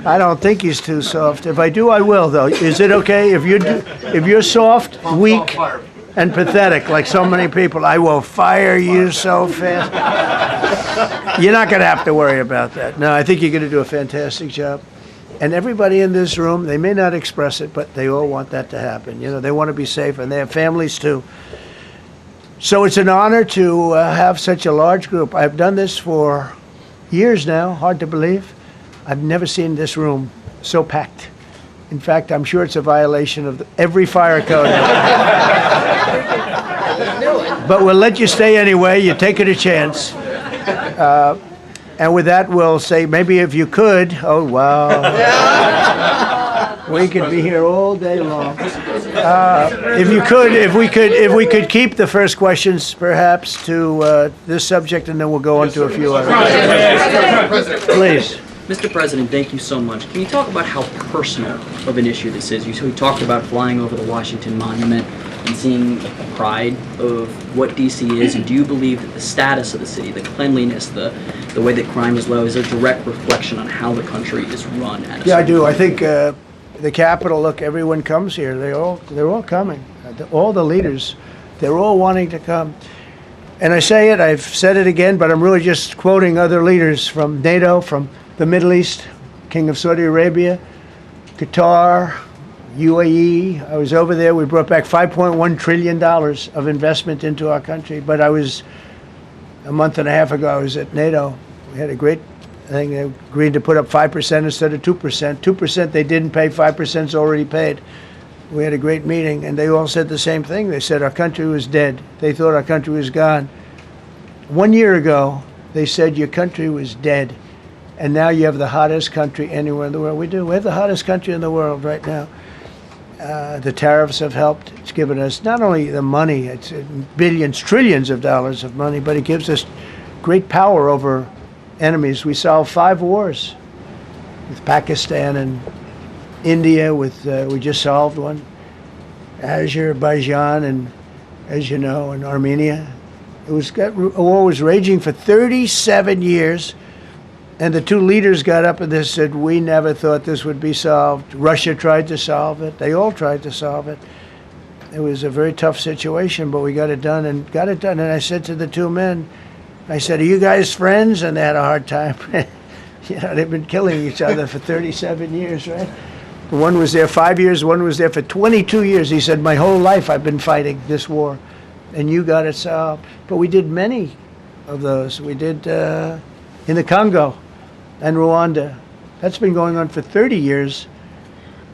I don't think he's too soft. If I do, I will, though. Is it okay? If you're soft, weak, and pathetic, like so many people, I will fire you so fast. You're not going to have to worry about that. No, I think you're going to do a fantastic job. And everybody in this room, they may not express it, but they all want that to happen. They want to be safe, and they have families too. So it's an honor to have such a large group. I've done this for years now, hard to believe. I've never seen this room so packed. In fact, I'm sure it's a violation of every fire code. But we'll let you stay anyway. You're taking a chance. And with that, we'll say, maybe if you could, oh, wow. We could be here all day long. If we could keep the first questions, perhaps, to this subject, and then we'll go on to a few others. Please. Mr. President, thank you so much. Can you talk about how personal of an issue this is? You talked about flying over the Washington Monument and seeing the pride of what D.C. is, and do you believe that the status of the city, the cleanliness, the way that crime is low, is a direct reflection on how the country is run? Yeah, I do. I think the Capitol, look, everyone comes here. They're all coming. All the leaders, they're all wanting to come. And I say it, I've said it again, but I'm really just quoting other leaders from NATO, from the Middle East, King of Saudi Arabia, Qatar, UAE. I was over there. We brought back $5.1 trillion of investment into our country. But a month and a half ago, I was at NATO. We had a great thing. They agreed to put up 5% instead of 2%. 2% they didn't pay, 5%'s already paid. We had a great meeting, and they all said the same thing. They said our country was dead. They thought our country was gone. 1 year ago, they said your country was dead. And now you have the hottest country anywhere in the world. We do. We have the hottest country in the world right now. The tariffs have helped. It's given us not only the money, it's billions, trillions of dollars of money, but it gives us great power over enemies. We solved 5 wars with Pakistan and India. We just solved one. Azerbaijan and, as you know, and Armenia. A war was raging for 37 years. And the 2 leaders got up and they said, we never thought this would be solved. Russia tried to solve it. They all tried to solve it. It was a very tough situation, but we got it done. And I said to the 2 men, I said, are you guys friends? And they had a hard time. They've been killing each other for 37 years, right? One was there 5 years, one was there for 22 years. He said, my whole life I've been fighting this war. and you got it solved. But we did many of those. We did in the Congo and Rwanda. That's been going on for 30 years.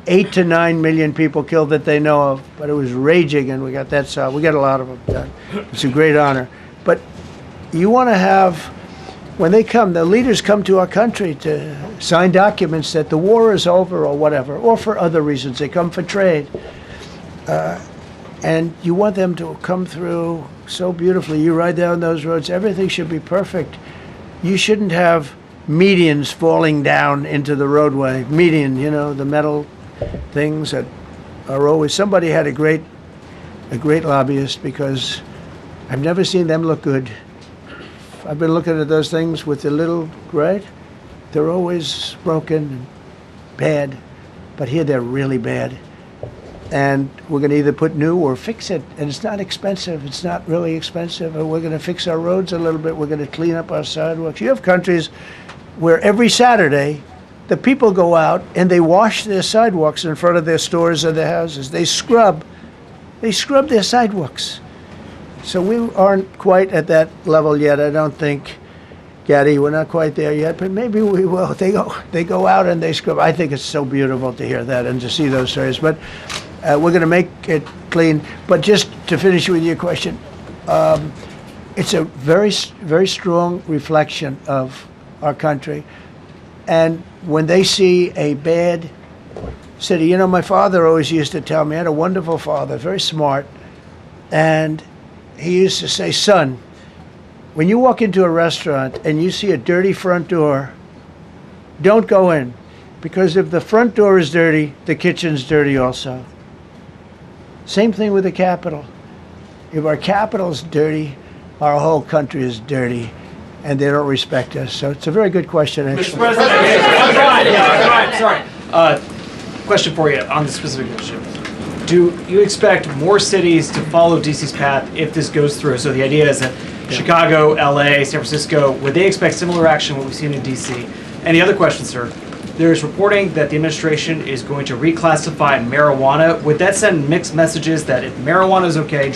8 to 9 million people killed that they know of, but it was raging, and we got that solved. We got a lot of them done. It's a great honor. But you want to have, when they come, the leaders come to our country to sign documents that the war is over or whatever, or for other reasons. They come for trade. And you want them to come through so beautifully. You ride down those roads, everything should be perfect. You shouldn't have medians falling down into the roadway. Median, you know, the metal things that are always, somebody had a great lobbyist, because I've never seen them look good. I've been looking at those things with the little, right? They're always broken and bad, but here they're really bad. And we're going to either put new or fix it, and it's not expensive. It's not really expensive. And we're going to fix our roads a little bit. We're going to clean up our sidewalks. You have countries where every Saturday the people go out and they wash their sidewalks in front of their stores or their houses. They scrub their sidewalks. So we aren't quite at that level yet, I don't think, Gaddy. We're not quite there yet, but maybe we will. They go out and they scrub. I think it's so beautiful to hear that and to see those stories. But we're going to make it clean. But just to finish with your question, it's a very, very strong reflection of our country. And when they see a bad city, you know, my father always used to tell me, I had a wonderful father, very smart, and he used to say, son, when you walk into a restaurant and you see a dirty front door, don't go in, because if the front door is dirty, the kitchen's dirty also. Same thing with the Capitol. If our Capitol's dirty, our whole country is dirty, and they don't respect us. So it's a very good question, actually. Mr. President, sorry. Question for you on the specific issue. Do you expect more cities to follow DC's path if this goes through? So the idea is that Chicago, LA, San Francisco, would they expect similar action what we've seen in DC? And the other question, sir, there's reporting that the administration is going to reclassify marijuana. Would that send mixed messages that if marijuana is okay,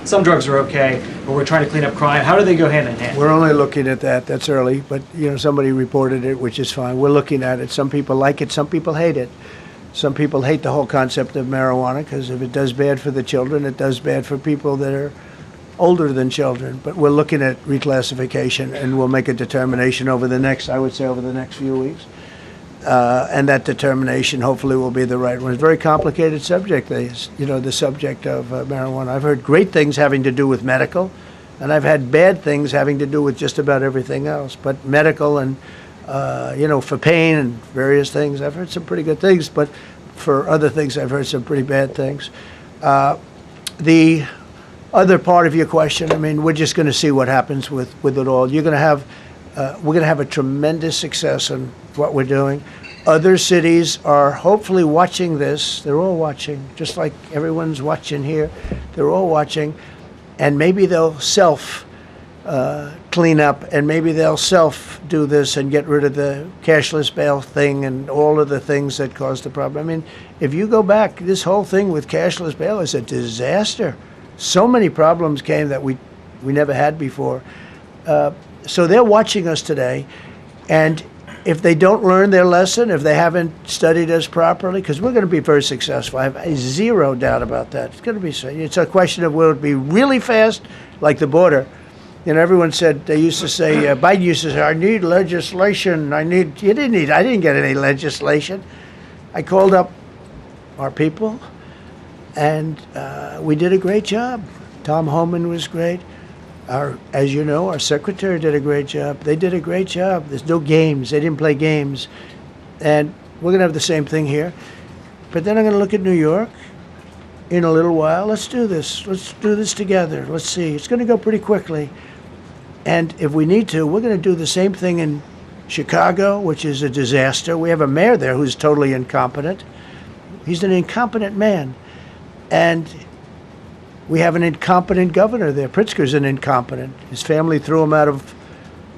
some drugs are okay, but we're trying to clean up crime? How do they go hand in hand? We're only looking at that. That's early, but you know, somebody reported it, which is fine. We're looking at it. Some people like it, some people hate it. Some people hate the whole concept of marijuana because if it does bad for the children, it does bad for people that are older than children. But we're looking at reclassification, and we'll make a determination over the next few weeks. And that determination hopefully will be the right one. It's a very complicated subject, the subject of marijuana. I've heard great things having to do with medical, and I've had bad things having to do with just about everything else. But medical and, for pain and various things, I've heard some pretty good things, but for other things, I've heard some pretty bad things. The other part of your question, I mean, we're just going to see what happens with it all. We're going to have a tremendous success in what we're doing. Other cities are hopefully watching this. They're all watching, just like everyone's watching here. They're all watching, and maybe they'll clean up, and maybe they'll do this and get rid of the cashless bail thing and all of the things that caused the problem. I mean, if you go back, this whole thing with cashless bail is a disaster. So many problems came that we never had before. So they're watching us today, and if they don't learn their lesson, if they haven't studied us properly, because we're going to be very successful. I have zero doubt about that. It's going to be. It's a question of will it be really fast, like the border. You know, everyone said, they used to say, Biden used to say, I need legislation. I didn't get any legislation. I called up our people, and we did a great job. Tom Homan was great. As you know, our secretary did a great job. They did a great job. There's no games. They didn't play games. And we're going to have the same thing here. But then I'm going to look at New York in a little while. Let's do this. Let's do this together. Let's see. It's going to go pretty quickly. And if we need to, we're going to do the same thing in Chicago, which is a disaster. We have a mayor there who's totally incompetent. He's an incompetent man. And we have an incompetent governor there. Pritzker's an incompetent. His family threw him out of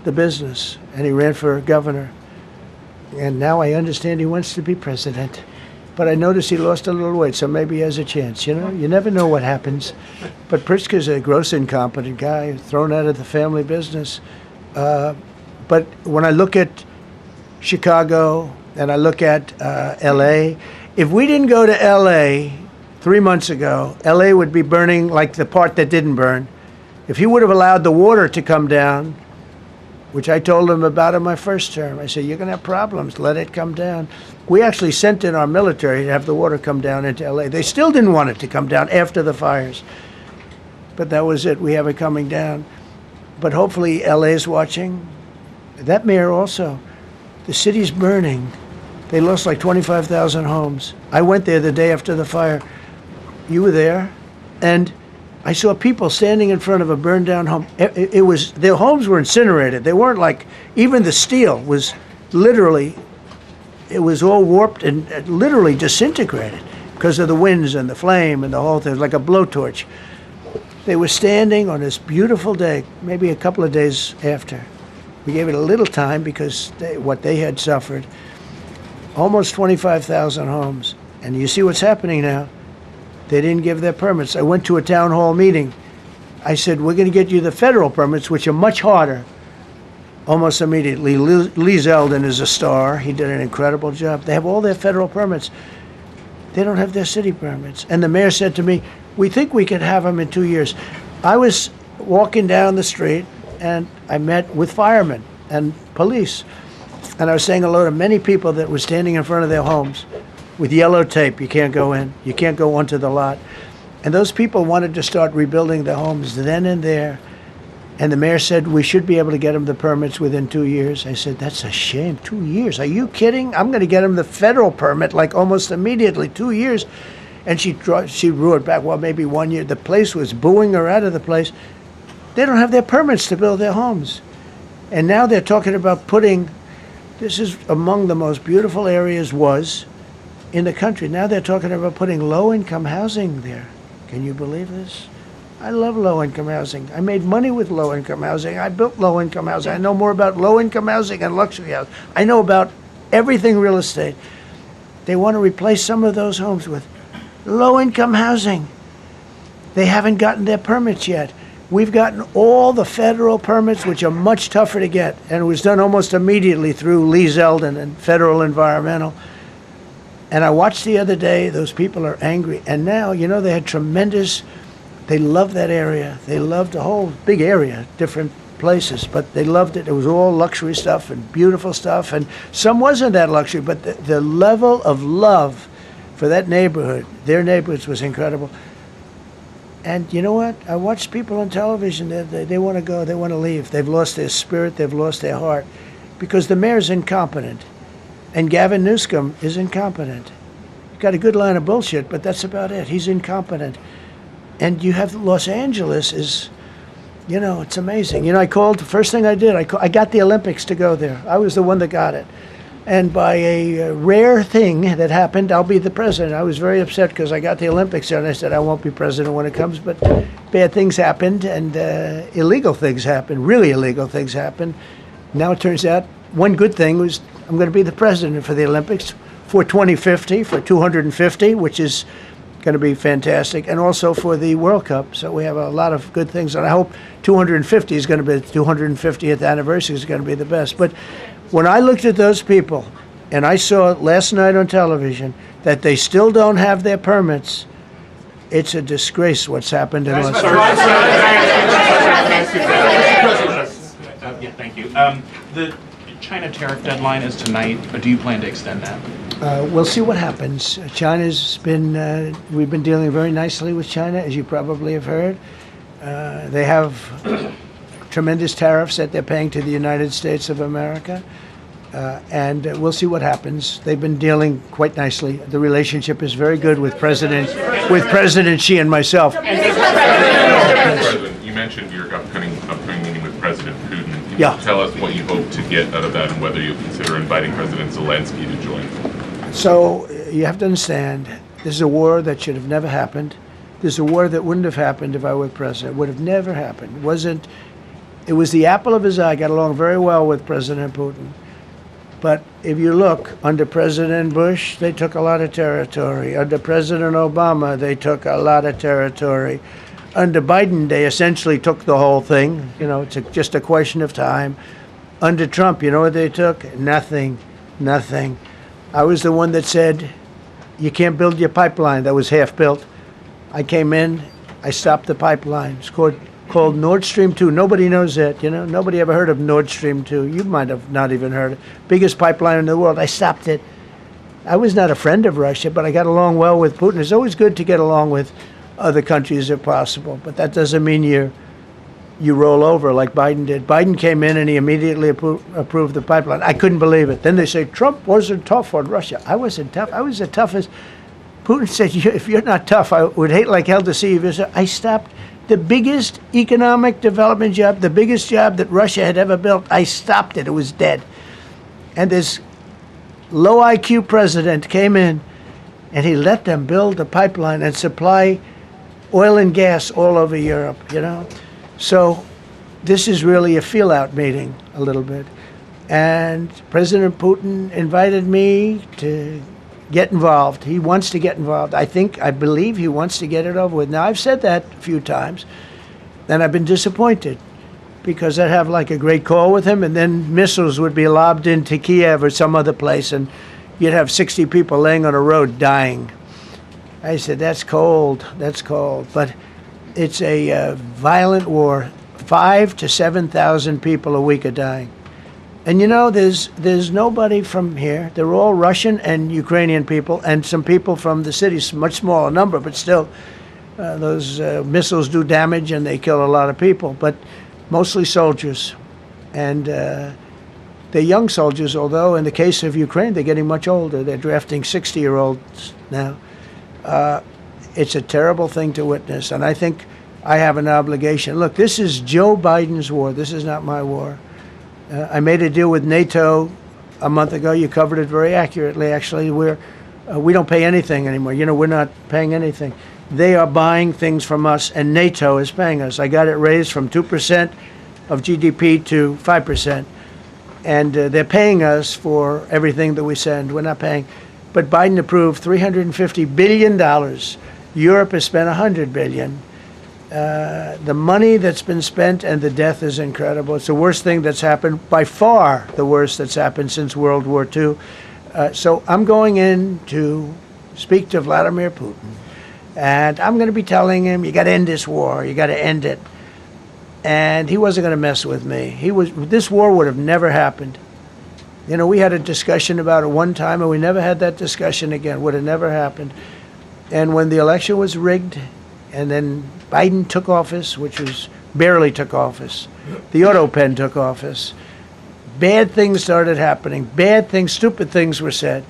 the business, and he ran for governor. And now I understand he wants to be president. but I noticed he lost a little weight, so maybe he has a chance. You know, you never know what happens. But Pritzker's a gross incompetent guy, thrown out of the family business. But when I look at Chicago and I look at L.A., if we didn't go to L.A. 3 months ago, L.A. would be burning like the part that didn't burn. If he would have allowed the water to come down, which I told him about in my first term, I said, you're going to have problems, let it come down. We actually sent in our military to have the water come down into L.A. They still didn't want it to come down after the fires. But that was it. We have it coming down. But hopefully L.A. is watching. That mayor also. The city's burning. They lost like 25,000 homes. I went there the day after the fire. You were there. And I saw people standing in front of a burned down home. It was, their homes were incinerated. They weren't like, even the steel was literally, it was all warped and literally disintegrated because of the winds and the flame and the whole thing. It was like a blowtorch. They were standing on this beautiful day, maybe a couple of days after. We gave it a little time because what they had suffered. Almost 25,000 homes. And you see what's happening now. They didn't give their permits. I went to a town hall meeting. I said, we're going to get you the federal permits, which are much harder. Almost immediately. Lee Zeldin is a star. He did an incredible job. They have all their federal permits. They don't have their city permits. And the mayor said to me, we think we could have them in 2 years. I was walking down the street, and I met with firemen and police. And I was saying hello to many people that were standing in front of their homes with yellow tape. You can't go in. You can't go onto the lot. And those people wanted to start rebuilding their homes then and there. And the mayor said, we should be able to get them the permits within 2 years. I said, that's a shame. 2 years? Are you kidding? I'm going to get them the federal permit like almost immediately. 2 years. And she roared back, well, maybe 1 year. The place was booing her out of the place. They don't have their permits to build their homes. And now they're talking about putting, this is among the most beautiful areas was in the country. Now they're talking about putting low-income housing there. Can you believe this? I love low-income housing. I made money with low-income housing. I built low-income housing. I know more about low-income housing and luxury housing. I know about everything real estate. They want to replace some of those homes with low-income housing. They haven't gotten their permits yet. We've gotten all the federal permits, which are much tougher to get, and it was done almost immediately through Lee Zeldin and Federal Environmental. And I watched the other day, those people are angry. And now, you know, they had tremendous, they loved that area. They loved the whole big area, different places, but they loved it. It was all luxury stuff and beautiful stuff. And some wasn't that luxury, but the level of love for that neighborhood, their neighborhoods, was incredible. And you know what? I watched people on television, they want to go, they want to leave. They've lost their spirit, they've lost their heart, because the mayor's incompetent. And Gavin Newsom is incompetent. He's got a good line of bullshit, but that's about it. He's incompetent. And you have Los Angeles is, you know, it's amazing. You know, I called, the first thing I did, I got the Olympics to go there. I was the one that got it. And by a rare thing that happened, I'll be the president. I was very upset because I got the Olympics there, and I said I won't be president when it comes. But bad things happened, and illegal things happened, really illegal things happened. Now it turns out one good thing was I'm going to be the president for the Olympics for 2050, for 250, which is going to be fantastic, and also for the World Cup. So we have a lot of good things, and I hope 250 is going to be, the 250th anniversary is going to be the best. But when I looked at those people, and I saw last night on television that they still don't have their permits, it's a disgrace what's happened in Los Angeles. Yeah, thank you. The China tariff deadline is tonight. Do you plan to extend that? We'll see what happens. China's been, we've been dealing very nicely with China, as you probably have heard. They have tremendous tariffs that they're paying to the United States of America. And we'll see what happens. They've been dealing quite nicely. The relationship is very good with President Xi and myself. President, you mentioned your upcoming meeting with President Putin. Can you tell us what you hope to get out of that and whether you'll consider inviting President Zelensky to join? So you have to understand, this is a war that should have never happened. This is a war that wouldn't have happened if I were president. It would have never happened. It was the apple of his eye. I got along very well with President Putin. But if you look, under President Bush, they took a lot of territory. Under President Obama, they took a lot of territory. Under Biden, they essentially took the whole thing. You know, it's just a question of time. Under Trump, you know what they took? Nothing. Nothing. I was the one that said, you can't build your pipeline. That was half built. I came in, I stopped the pipeline. It's called Nord Stream 2. Nobody knows that, you know. Nobody ever heard of Nord Stream 2. You might have not even heard it. Biggest pipeline in the world. I stopped it. I was not a friend of Russia, but I got along well with Putin. It's always good to get along with other countries if possible, but that doesn't mean you roll over like Biden did. Biden came in and he immediately approved the pipeline. I couldn't believe it. Then they say Trump wasn't tough on Russia. I wasn't tough. I was the toughest. Putin said, if you're not tough, I would hate like hell to see you. I stopped the biggest economic development job, the biggest job that Russia had ever built. I stopped it. It was dead. And this low IQ president came in and he let them build the pipeline and supply oil and gas all over Europe, you know. So this is really a feel-out meeting a little bit. And President Putin invited me to get involved. He wants to get involved. I believe he wants to get it over with. Now, I've said that a few times, and I've been disappointed because I'd have like a great call with him, and then missiles would be lobbed into Kiev or some other place, and you'd have 60 people laying on a road dying. I said, that's cold, but it's a violent war. 5,000 to 7,000 people a week are dying. And you know, there's nobody from here. They're all Russian and Ukrainian people, and some people from the cities, much smaller number, but still, those missiles do damage and they kill a lot of people, but mostly soldiers. And they're young soldiers, although in the case of Ukraine, they're getting much older. They're drafting 60-year-olds now. It's a terrible thing to witness, and I think I have an obligation. Look, this is Joe Biden's war. This is not my war. I made a deal with NATO a month ago. You covered it very accurately, actually. We don't pay anything anymore. You know, we're not paying anything. They are buying things from us, and NATO is paying us. I got it raised from 2% of GDP to 5%. And they're paying us for everything that we send. We're not paying. But Biden approved $350 billion. Europe has spent $100 billion. The money that's been spent and the death is incredible. It's the worst thing that's happened, by far the worst that's happened since World War II. So I'm going in to speak to Vladimir Putin. And I'm going to be telling him, you got to end this war. You got to end it. And he wasn't going to mess with me. This war would have never happened. You know, we had a discussion about it one time, and we never had that discussion again. Would have never happened. And when the election was rigged, and then Biden took office, which was barely took office, the auto pen took office, bad things started happening. Bad things, stupid things were said.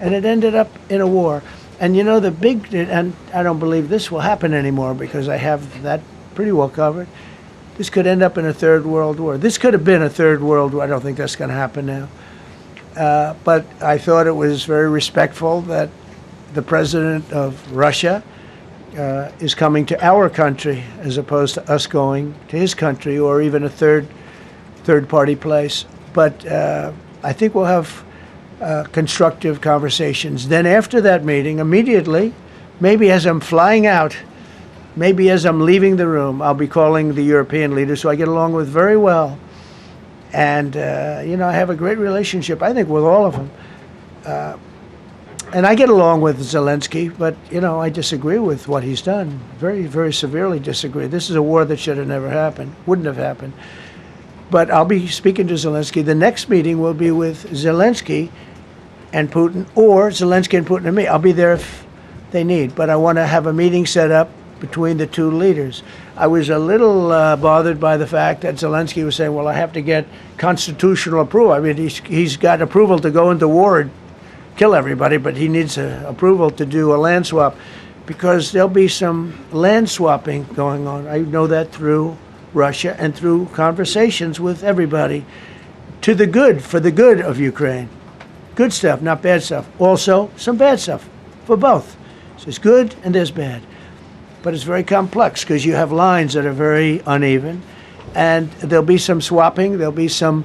And it ended up in a war. And you know, and I don't believe this will happen anymore because I have that pretty well covered. This could end up in a third world war. This could have been a third world war. I don't think that's going to happen now. But I thought it was very respectful that the president of Russia is coming to our country as opposed to us going to his country or even a third-party place. But I think we'll have constructive conversations. Then after that meeting, immediately, maybe as I'm flying out, maybe as I'm leaving the room, I'll be calling the European leaders who I get along with very well. And, you know, I have a great relationship, I think, with all of them. And I get along with Zelensky, but, you know, I disagree with what he's done. Very, very severely disagree. This is a war that should have never happened, wouldn't have happened. But I'll be speaking to Zelensky. The next meeting will be with Zelensky and Putin, or Zelensky and Putin and me. I'll be there if they need. But I want to have a meeting set up between the two leaders. I was a little bothered by the fact that Zelensky was saying, well, I have to get constitutional approval. I mean, he's got approval to go into war and kill everybody, but he needs approval to do a land swap because there'll be some land swapping going on. I know that through Russia and through conversations with everybody to the good, for the good of Ukraine. Good stuff, not bad stuff. Also, some bad stuff for both. So there's good and there's bad. But it's very complex because you have lines that are very uneven, and there'll be some swapping, there'll be some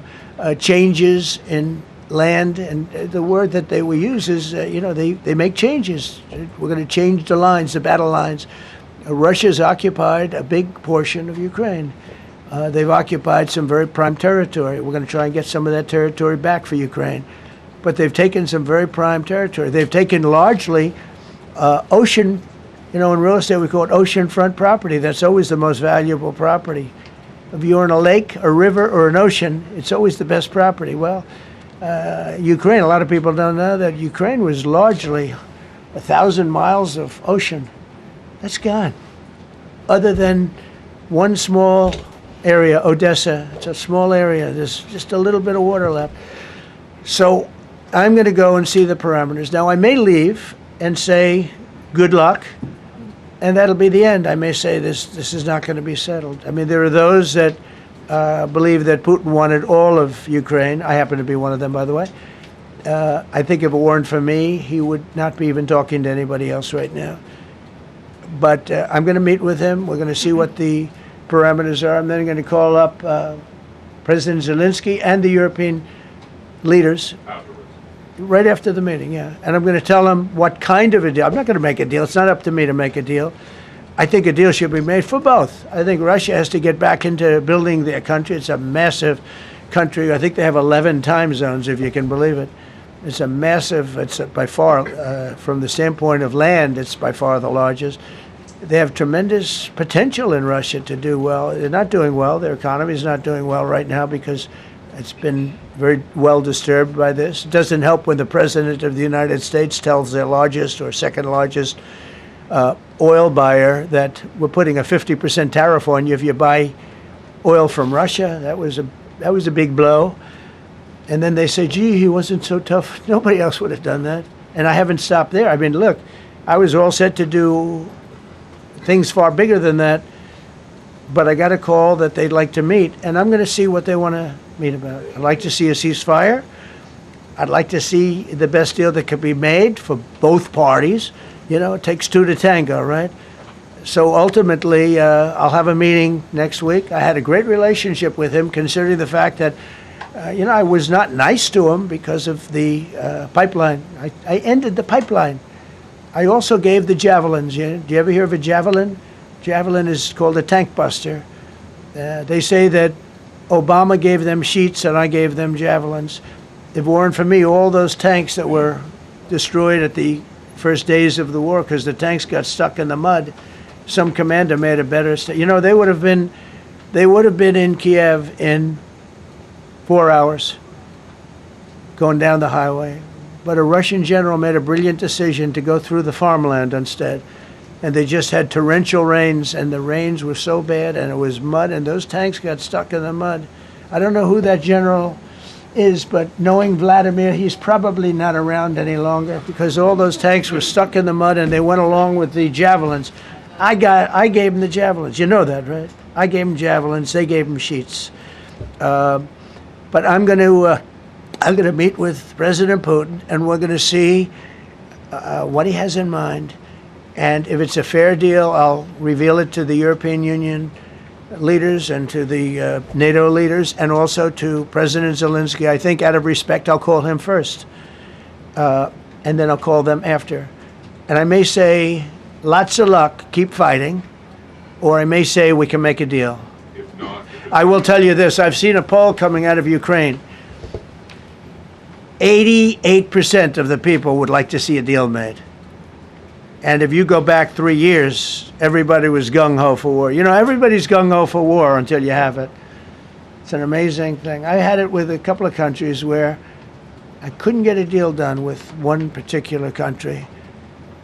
changes in land, and the word that they will use is, they make changes. We're going to change the lines, the battle lines. Russia's occupied a big portion of Ukraine. They've occupied some very prime territory. We're going to try and get some of that territory back for Ukraine. But they've taken some very prime territory. They've taken largely ocean, in real estate we call it oceanfront property. That's always the most valuable property. If you're in a lake, a river, or an ocean, it's always the best property. Well, Ukraine, a lot of people don't know that Ukraine was largely 1,000 miles of ocean. That's gone. Other than one small area, Odessa, it's a small area. There's just a little bit of water left. So I'm going to go and see the parameters. Now, I may leave and say, good luck, and that'll be the end. I may say this is not going to be settled. I mean, there are those that believe that Putin wanted all of Ukraine. I happen to be one of them, by the way. I think if it weren't for me, he would not be even talking to anybody else right now. But I'm going to meet with him. We're going to see what the parameters are. I'm then going to call up President Zelensky and the European leaders right after the meeting, yeah. And I'm going to tell them what kind of a deal. I'm not going to make a deal. It's not up to me to make a deal. I think a deal should be made for both. I think Russia has to get back into building their country. It's a massive country. I think they have 11 time zones, if you can believe it. It's a massive, it's by far, from the standpoint of land, it's by far the largest. They have tremendous potential in Russia to do well. They're not doing well. Their economy is not doing well right now because it's been very well disturbed by this. It doesn't help when the President of the United States tells their largest or second largest oil buyer that we're putting a 50% tariff on you if you buy oil from Russia. That was a big blow. And then they say, gee, he wasn't so tough. Nobody else would have done that. And I haven't stopped there. I mean, look, I was all set to do things far bigger than that, but I got a call that they'd like to meet, and I'm going to see what they want to meet about. I'd like to see a ceasefire. I'd like to see the best deal that could be made for both parties. It takes two to tango, right? So ultimately, I'll have a meeting next week. I had a great relationship with him, considering the fact that I was not nice to him because of the pipeline. I ended the pipeline. I also gave the javelins. Do you ever hear of a javelin? Javelin is called a tank buster. They say that Obama gave them sheets and I gave them javelins. If it weren't for me, all those tanks that were destroyed at the first days of the war because the tanks got stuck in the mud, some commander made a better. They would have been in Kiev in 4 hours going down the highway. But a Russian general made a brilliant decision to go through the farmland instead. And they just had torrential rains, and the rains were so bad, and it was mud, and those tanks got stuck in the mud. I don't know who that general is, but knowing Vladimir, he's probably not around any longer because all those tanks were stuck in the mud, and they went along with the javelins. I gave them the javelins. You know that, right? I gave them javelins. They gave them sheets. But I'm going to meet with President Putin, and we're going to see what he has in mind. And if it's a fair deal, I'll reveal it to the European Union leaders and to the NATO leaders and also to President Zelensky. I think out of respect, I'll call him first. And then I'll call them after. And I may say, lots of luck, keep fighting. Or I may say, we can make a deal. If not, I will tell you this. I've seen a poll coming out of Ukraine. 88% of the people would like to see a deal made. And if you go back 3 years, everybody was gung-ho for war. Everybody's gung-ho for war until you have it. It's an amazing thing. I had it with a couple of countries where I couldn't get a deal done with one particular country.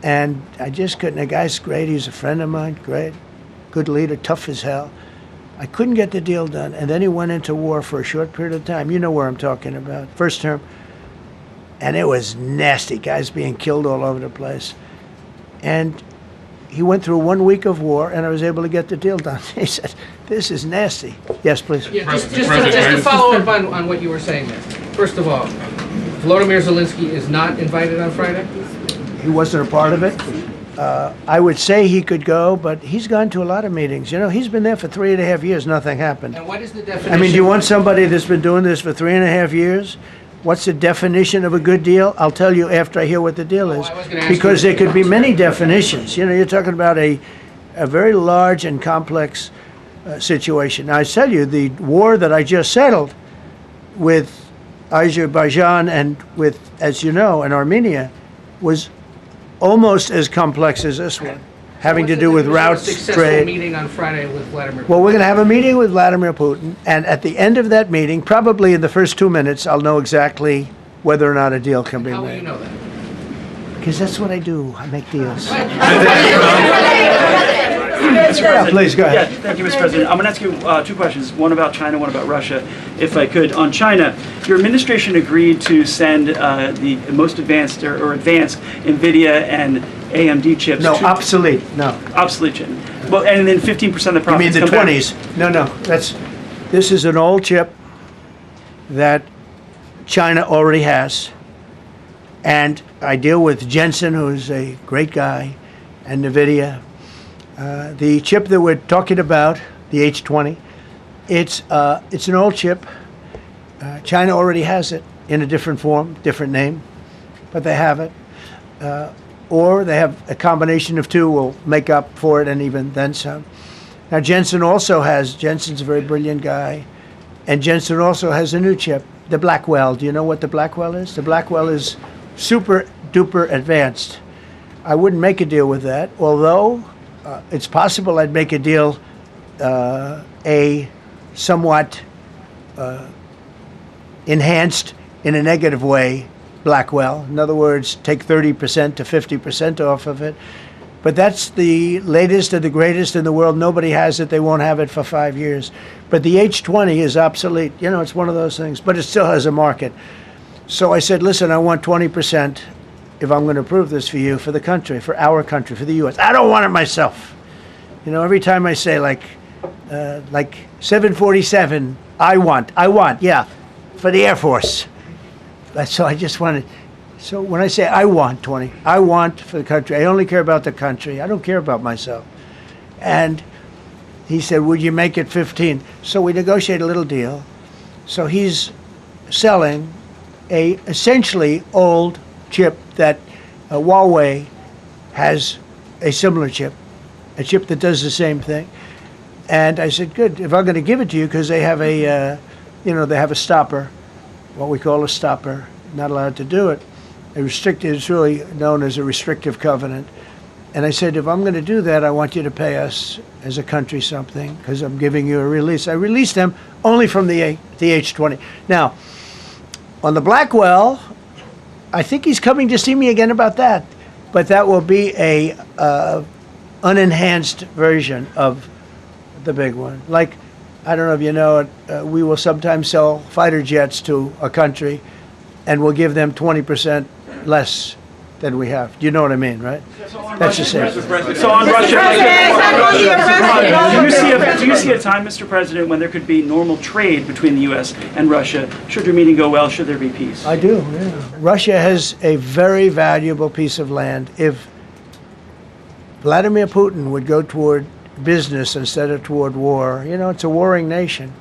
And I just couldn't. The guy's great. He's a friend of mine. Great. Good leader. Tough as hell. I couldn't get the deal done. And then he went into war for a short period of time. You know where I'm talking about. First term. And it was nasty. Guys being killed all over the place. And he went through 1 week of war, and I was able to get the deal done. He said, this is nasty. Yes, please. Yeah, just to follow up on what you were saying there. First of all, Volodymyr Zelensky is not invited on Friday? He wasn't a part of it. I would say he could go, but he's gone to a lot of meetings. He's been there for 3.5 years. Nothing happened. And what is the definition? I mean, do you want somebody that's been doing this for 3.5 years What's the definition of a good deal? I'll tell you after I hear what the deal is. I was gonna ask Because you- there could be many definitions. You know, you're talking about a very large and complex situation. Now, I tell you, the war that I just settled with Azerbaijan and with, as you know, in Armenia, was almost as complex as this one, having to do with routes, Successful trade. meeting on Friday with Vladimir Putin. Well, we're going to have a meeting with Vladimir Putin, and at the end of that meeting, probably in the first 2 minutes, I'll know exactly whether or not a deal can be How will you made. know that? Because that's what I do. I make deals. Mr. Yeah, please, go ahead. Yeah, thank you, Mr. President. I'm going to ask you two questions, one about China, one about Russia, if I could. On China, your administration agreed to send the most advanced or advanced NVIDIA and AMD chips. No, obsolete, no. Obsolete chip. Well, and then 15% of the You profits mean the come back. 20s? No, this is an old chip that China already has. And I deal with Jensen, who's a great guy, and NVIDIA. The chip that we're talking about, the H20, it's an old chip. China already has it in a different form, different name, but they have it. Or they have a combination of two will make up for it and even then some. Now Jensen Jensen's a very brilliant guy, and Jensen also has a new chip, the Blackwell. Do you know what the Blackwell is? The Blackwell is super duper advanced. I wouldn't make a deal with that, although it's possible I'd make a deal, a somewhat enhanced in a negative way Blackwell. In other words, take 30% to 50% off of it. But that's the latest and the greatest in the world. Nobody has it. They won't have it for 5 years. But the H20 is obsolete. You know, it's one of those things. But it still has a market. So I said, listen, I want 20% if I'm going to approve this for you, for the country, for our country, for the U.S. I don't want it myself. You know, every time I say like 747, I want, yeah, for the Air Force. So I just wanted, so when I say I want 20, I want for the country. I only care about the country. I don't care about myself. And he said, would you make it 15? So we negotiated a little deal. So he's selling a essentially old chip that Huawei has a similar chip, a chip that does the same thing. And I said, good, if I'm going to give it to you, because they have a, they have a stopper, what we call a stopper, not allowed to do it. It's really known as a restrictive covenant. And I said, if I'm going to do that, I want you to pay us as a country something, because I'm giving you a release. I released them only from the H20. Now, on the Blackwell, I think he's coming to see me again about that. But that will be a unenhanced version of the big one. Like, I don't know if you know it, we will sometimes sell fighter jets to a country and we'll give them 20% less than we have. Do you know what I mean, right? That's the same. So on Russia, do you see a time, Mr. President, when there could be normal trade between the U.S. and Russia? Should your meeting go well, should there be peace? I do, yeah. Russia has a very valuable piece of land. If Vladimir Putin would go toward business instead of toward war, it's a warring nation.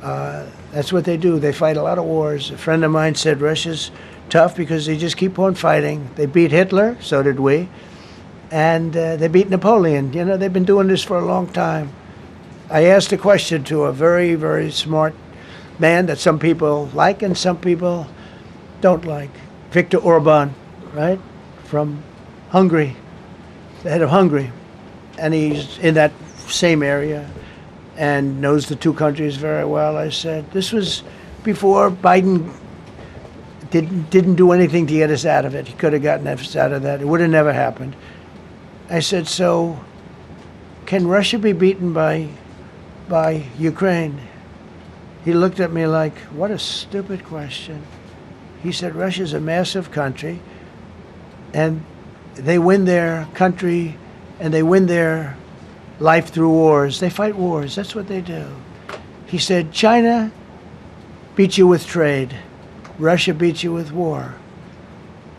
That's what they do. They fight a lot of wars. A friend of mine said Russia's tough because they just keep on fighting. They beat Hitler, so did we. And they beat Napoleon. They've been doing this for a long time. I asked a question to a very, very smart man that some people like and some people don't like. Viktor Orban, right? From Hungary, the head of Hungary. And he's in that same area and knows the two countries very well. I said, this was before Biden didn't do anything to get us out of it. He could have gotten us out of that. It would have never happened. I said, so can Russia be beaten by Ukraine? He looked at me like, what a stupid question. He said, Russia's a massive country, and they win their country and they win their life through wars. They fight wars. That's what they do. He said, China beats you with trade. Russia beats you with war.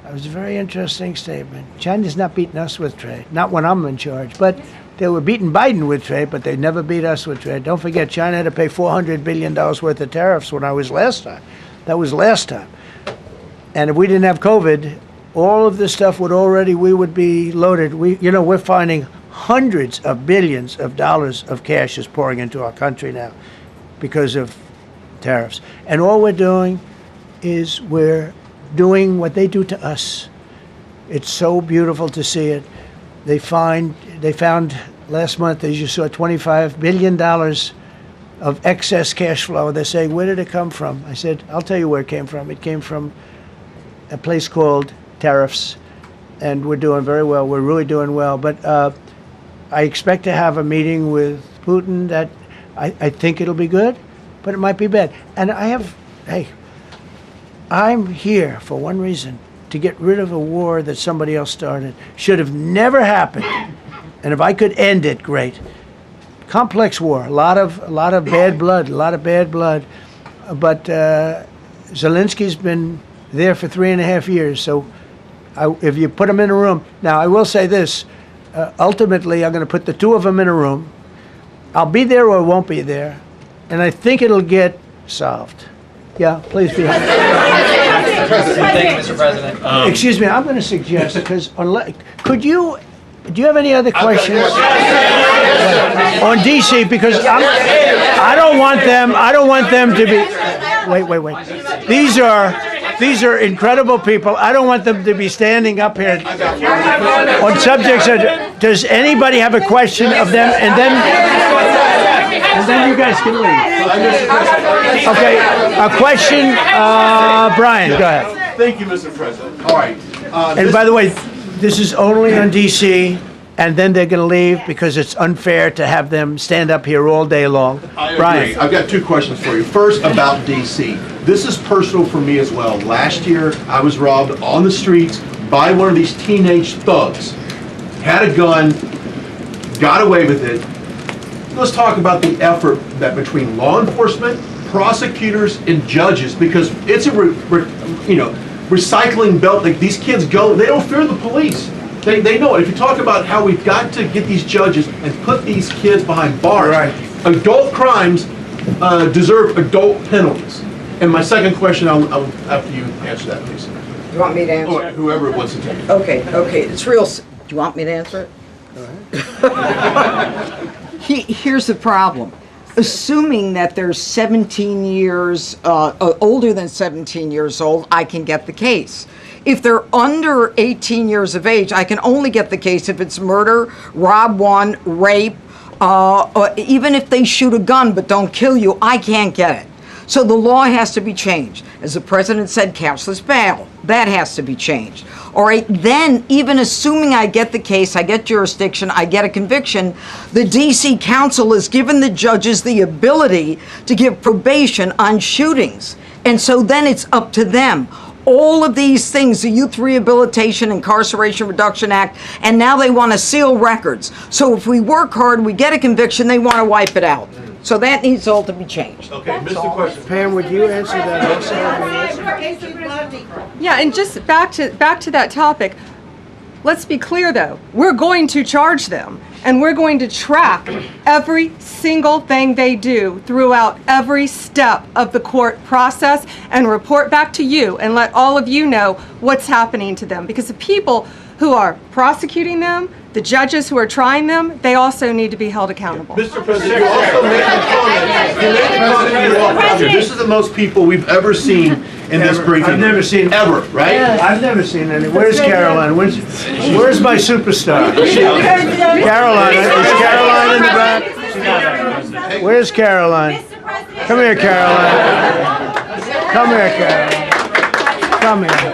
That was a very interesting statement. China's not beating us with trade. Not when I'm in charge. But they were beating Biden with trade, but they never beat us with trade. Don't forget, China had to pay $400 billion worth of tariffs when I was last time. That was last time. And if we didn't have COVID, all of this stuff we would be loaded. We're finding hundreds of billions of dollars of cash is pouring into our country now because of tariffs. And all we're doing is we're doing what they do to us. It's so beautiful to see it. They found last month, as you saw, $25 billion of excess cash flow. They're saying, where did it come from? I said, I'll tell you where it came from. It came from a place called tariffs, and we're doing very well. We're really doing well. But I expect to have a meeting with Putin that I think it'll be good, but it might be bad. And I'm here for one reason, to get rid of a war that somebody else started. Should have never happened. And if I could end it, great. Complex war, a lot of bad blood, But Zelensky's been there for 3.5 years. So if you put him in a room, now I will say this, ultimately I'm going to put the two of them in a room. I'll be there or won't be there. And I think it'll get solved. Yeah, please be happy. Thank you, Mr. President. Excuse me, I'm going to suggest, because do you have any other questions on DC? Because I don't want them to be, wait. These are incredible people. I don't want them to be standing up here on subjects. Does anybody have a question of them? And then you guys can leave. Okay, a question, Brian, go ahead. Thank you, Mr. President. All right. And by the way, this is only on DC, and then they're going to leave because it's unfair to have them stand up here all day long. I agree. Brian. I've got two questions for you. First, about DC. This is personal for me as well. Last year, I was robbed on the streets by one of these teenage thugs. Had a gun, got away with it. Let's talk about the effort that between law enforcement, prosecutors, and judges, because it's a recycling belt. Like, these kids go, they don't fear the police. They know it. If you talk about how we've got to get these judges and put these kids behind bars, right. Adult crimes deserve adult penalties. And my second question, I'll after you answer that, please. You want me to answer it? Whoever wants to take it. Okay, it's real. Do you want me to answer it? Go ahead. Here's the problem. Assuming that they're 17 years, older than 17 years old, I can get the case. If they're under 18 years of age, I can only get the case if it's murder, rob one, rape, or even if they shoot a gun but don't kill you, I can't get it. So the law has to be changed. As the president said, cashless bail. That has to be changed. All right, then, even assuming I get the case, I get jurisdiction, I get a conviction, the D.C. Council has given the judges the ability to give probation on shootings. And so then it's up to them. All of these things, the Youth Rehabilitation Incarceration Reduction Act, and now they want to seal records. So if we work hard, we get a conviction, they want to wipe it out. So that needs all to be changed. Okay, Mr. Question. Pam, would you answer that also? Yeah, and just back to that topic, let's be clear though, we're going to charge them and we're going to track every single thing they do throughout every step of the court process and report back to you and let all of you know what's happening to them, because the people who are prosecuting them, the judges who are trying them, they also need to be held accountable. Mr. President, you also made a comment. You made a comment in your office. This is the most people we've ever seen in this briefing. I've never seen ever, right? I've never seen any. Where's Caroline? Where's my superstar? Caroline. Is Caroline in the back? Where's Caroline? Come here, Caroline. Come here, Caroline. Come here.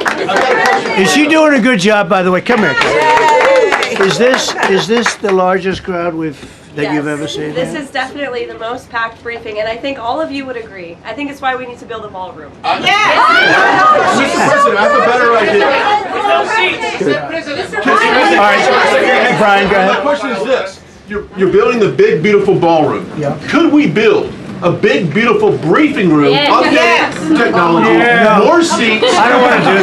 Is she doing a good job, by the way? Come here, Caroline. Is this the largest crowd that you've ever seen? This is definitely the most packed briefing, and I think all of you would agree. I think it's why we need to build a ballroom. Mr. President, I have a better idea. All right, Brian, go ahead. My question is this. You're building the big, beautiful ballroom. Yeah. Could we build a big, beautiful briefing room, updated technology, more seats? I don't want to do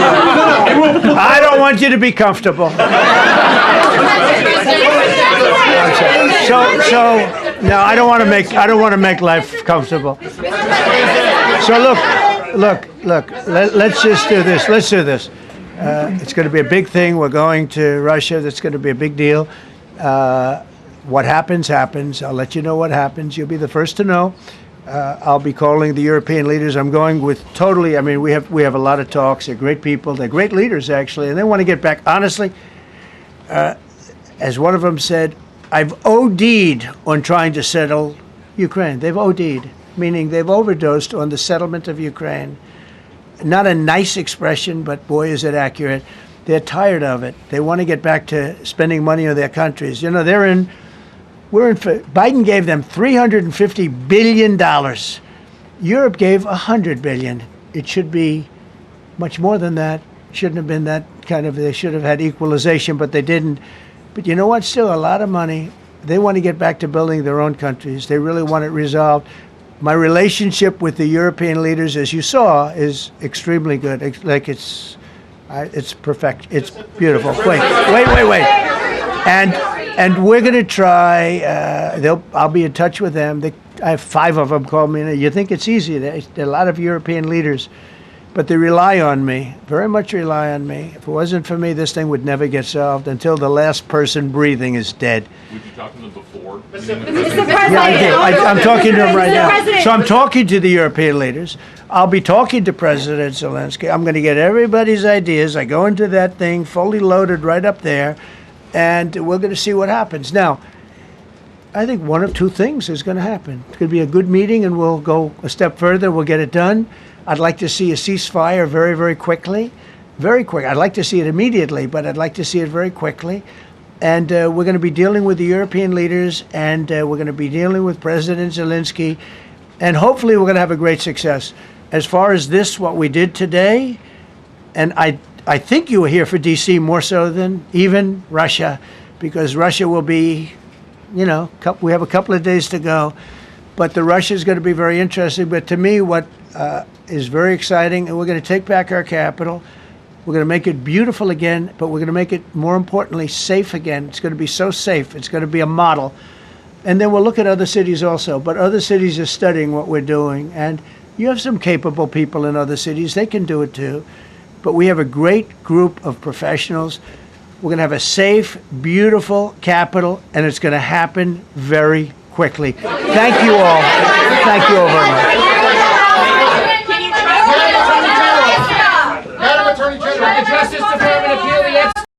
that. I don't want you to be comfortable. So no, I don't want to make life comfortable. So look, look, let's just do this. Let's do this. It's going to be a big thing. We're going to Russia. That's going to be a big deal. What happens, happens. I'll let you know what happens. You'll be the first to know. I'll be calling the European leaders. I'm going with totally, I mean, we have a lot of talks. They're great people. They're great leaders, actually, and they want to get back. Honestly, as one of them said, I've OD'd on trying to settle Ukraine. They've OD'd, meaning they've overdosed on the settlement of Ukraine. Not a nice expression, but boy, is it accurate. They're tired of it. They want to get back to spending money on their countries. You know, Biden gave them $350 billion. Europe gave $100 billion. It should be much more than that. Shouldn't have been that kind of, they should have had equalization, but they didn't. But you know what? Still a lot of money. They want to get back to building their own countries. They really want it resolved. My relationship with the European leaders, as you saw, is extremely good. It's perfect. It's beautiful. Wait. And we're going to try. I'll be in touch with them. I have 5 of them call me. You think it's easy? There are a lot of European leaders, but they rely on me. Very much rely on me. If it wasn't for me, this thing would never get solved until the last person breathing is dead. Would you talk to them before? Mr. President. Yeah, I did. I'm talking to them right now. So I'm talking to the European leaders. I'll be talking to President Zelensky. I'm going to get everybody's ideas. I go into that thing fully loaded right up there, and we're going to see what happens. Now, I think one of 2 things is going to happen. It's going to be a good meeting, and we'll go a step further. We'll get it done. I'd like to see a ceasefire very, very quickly. Very quick. I'd like to see it immediately, but I'd like to see it very quickly. And we're going to be dealing with the European leaders, and we're going to be dealing with President Zelensky, and hopefully we're going to have a great success. As far as this, what we did today, and I think you were here for D.C. more so than even Russia, because Russia will be, you know, we have a couple of days to go. But the Russia is going to be very interesting. But to me, what is very exciting, and we're going to take back our capital. We're going to make it beautiful again, but we're going to make it, more importantly, safe again. It's going to be so safe. It's going to be a model. And then we'll look at other cities also. But other cities are studying what we're doing. And you have some capable people in other cities. They can do it too. But we have a great group of professionals. We're going to have a safe, beautiful capital, and it's going to happen very quickly. Thank you all. Thank you all very much. Madam Attorney General, the Justice Department appeal the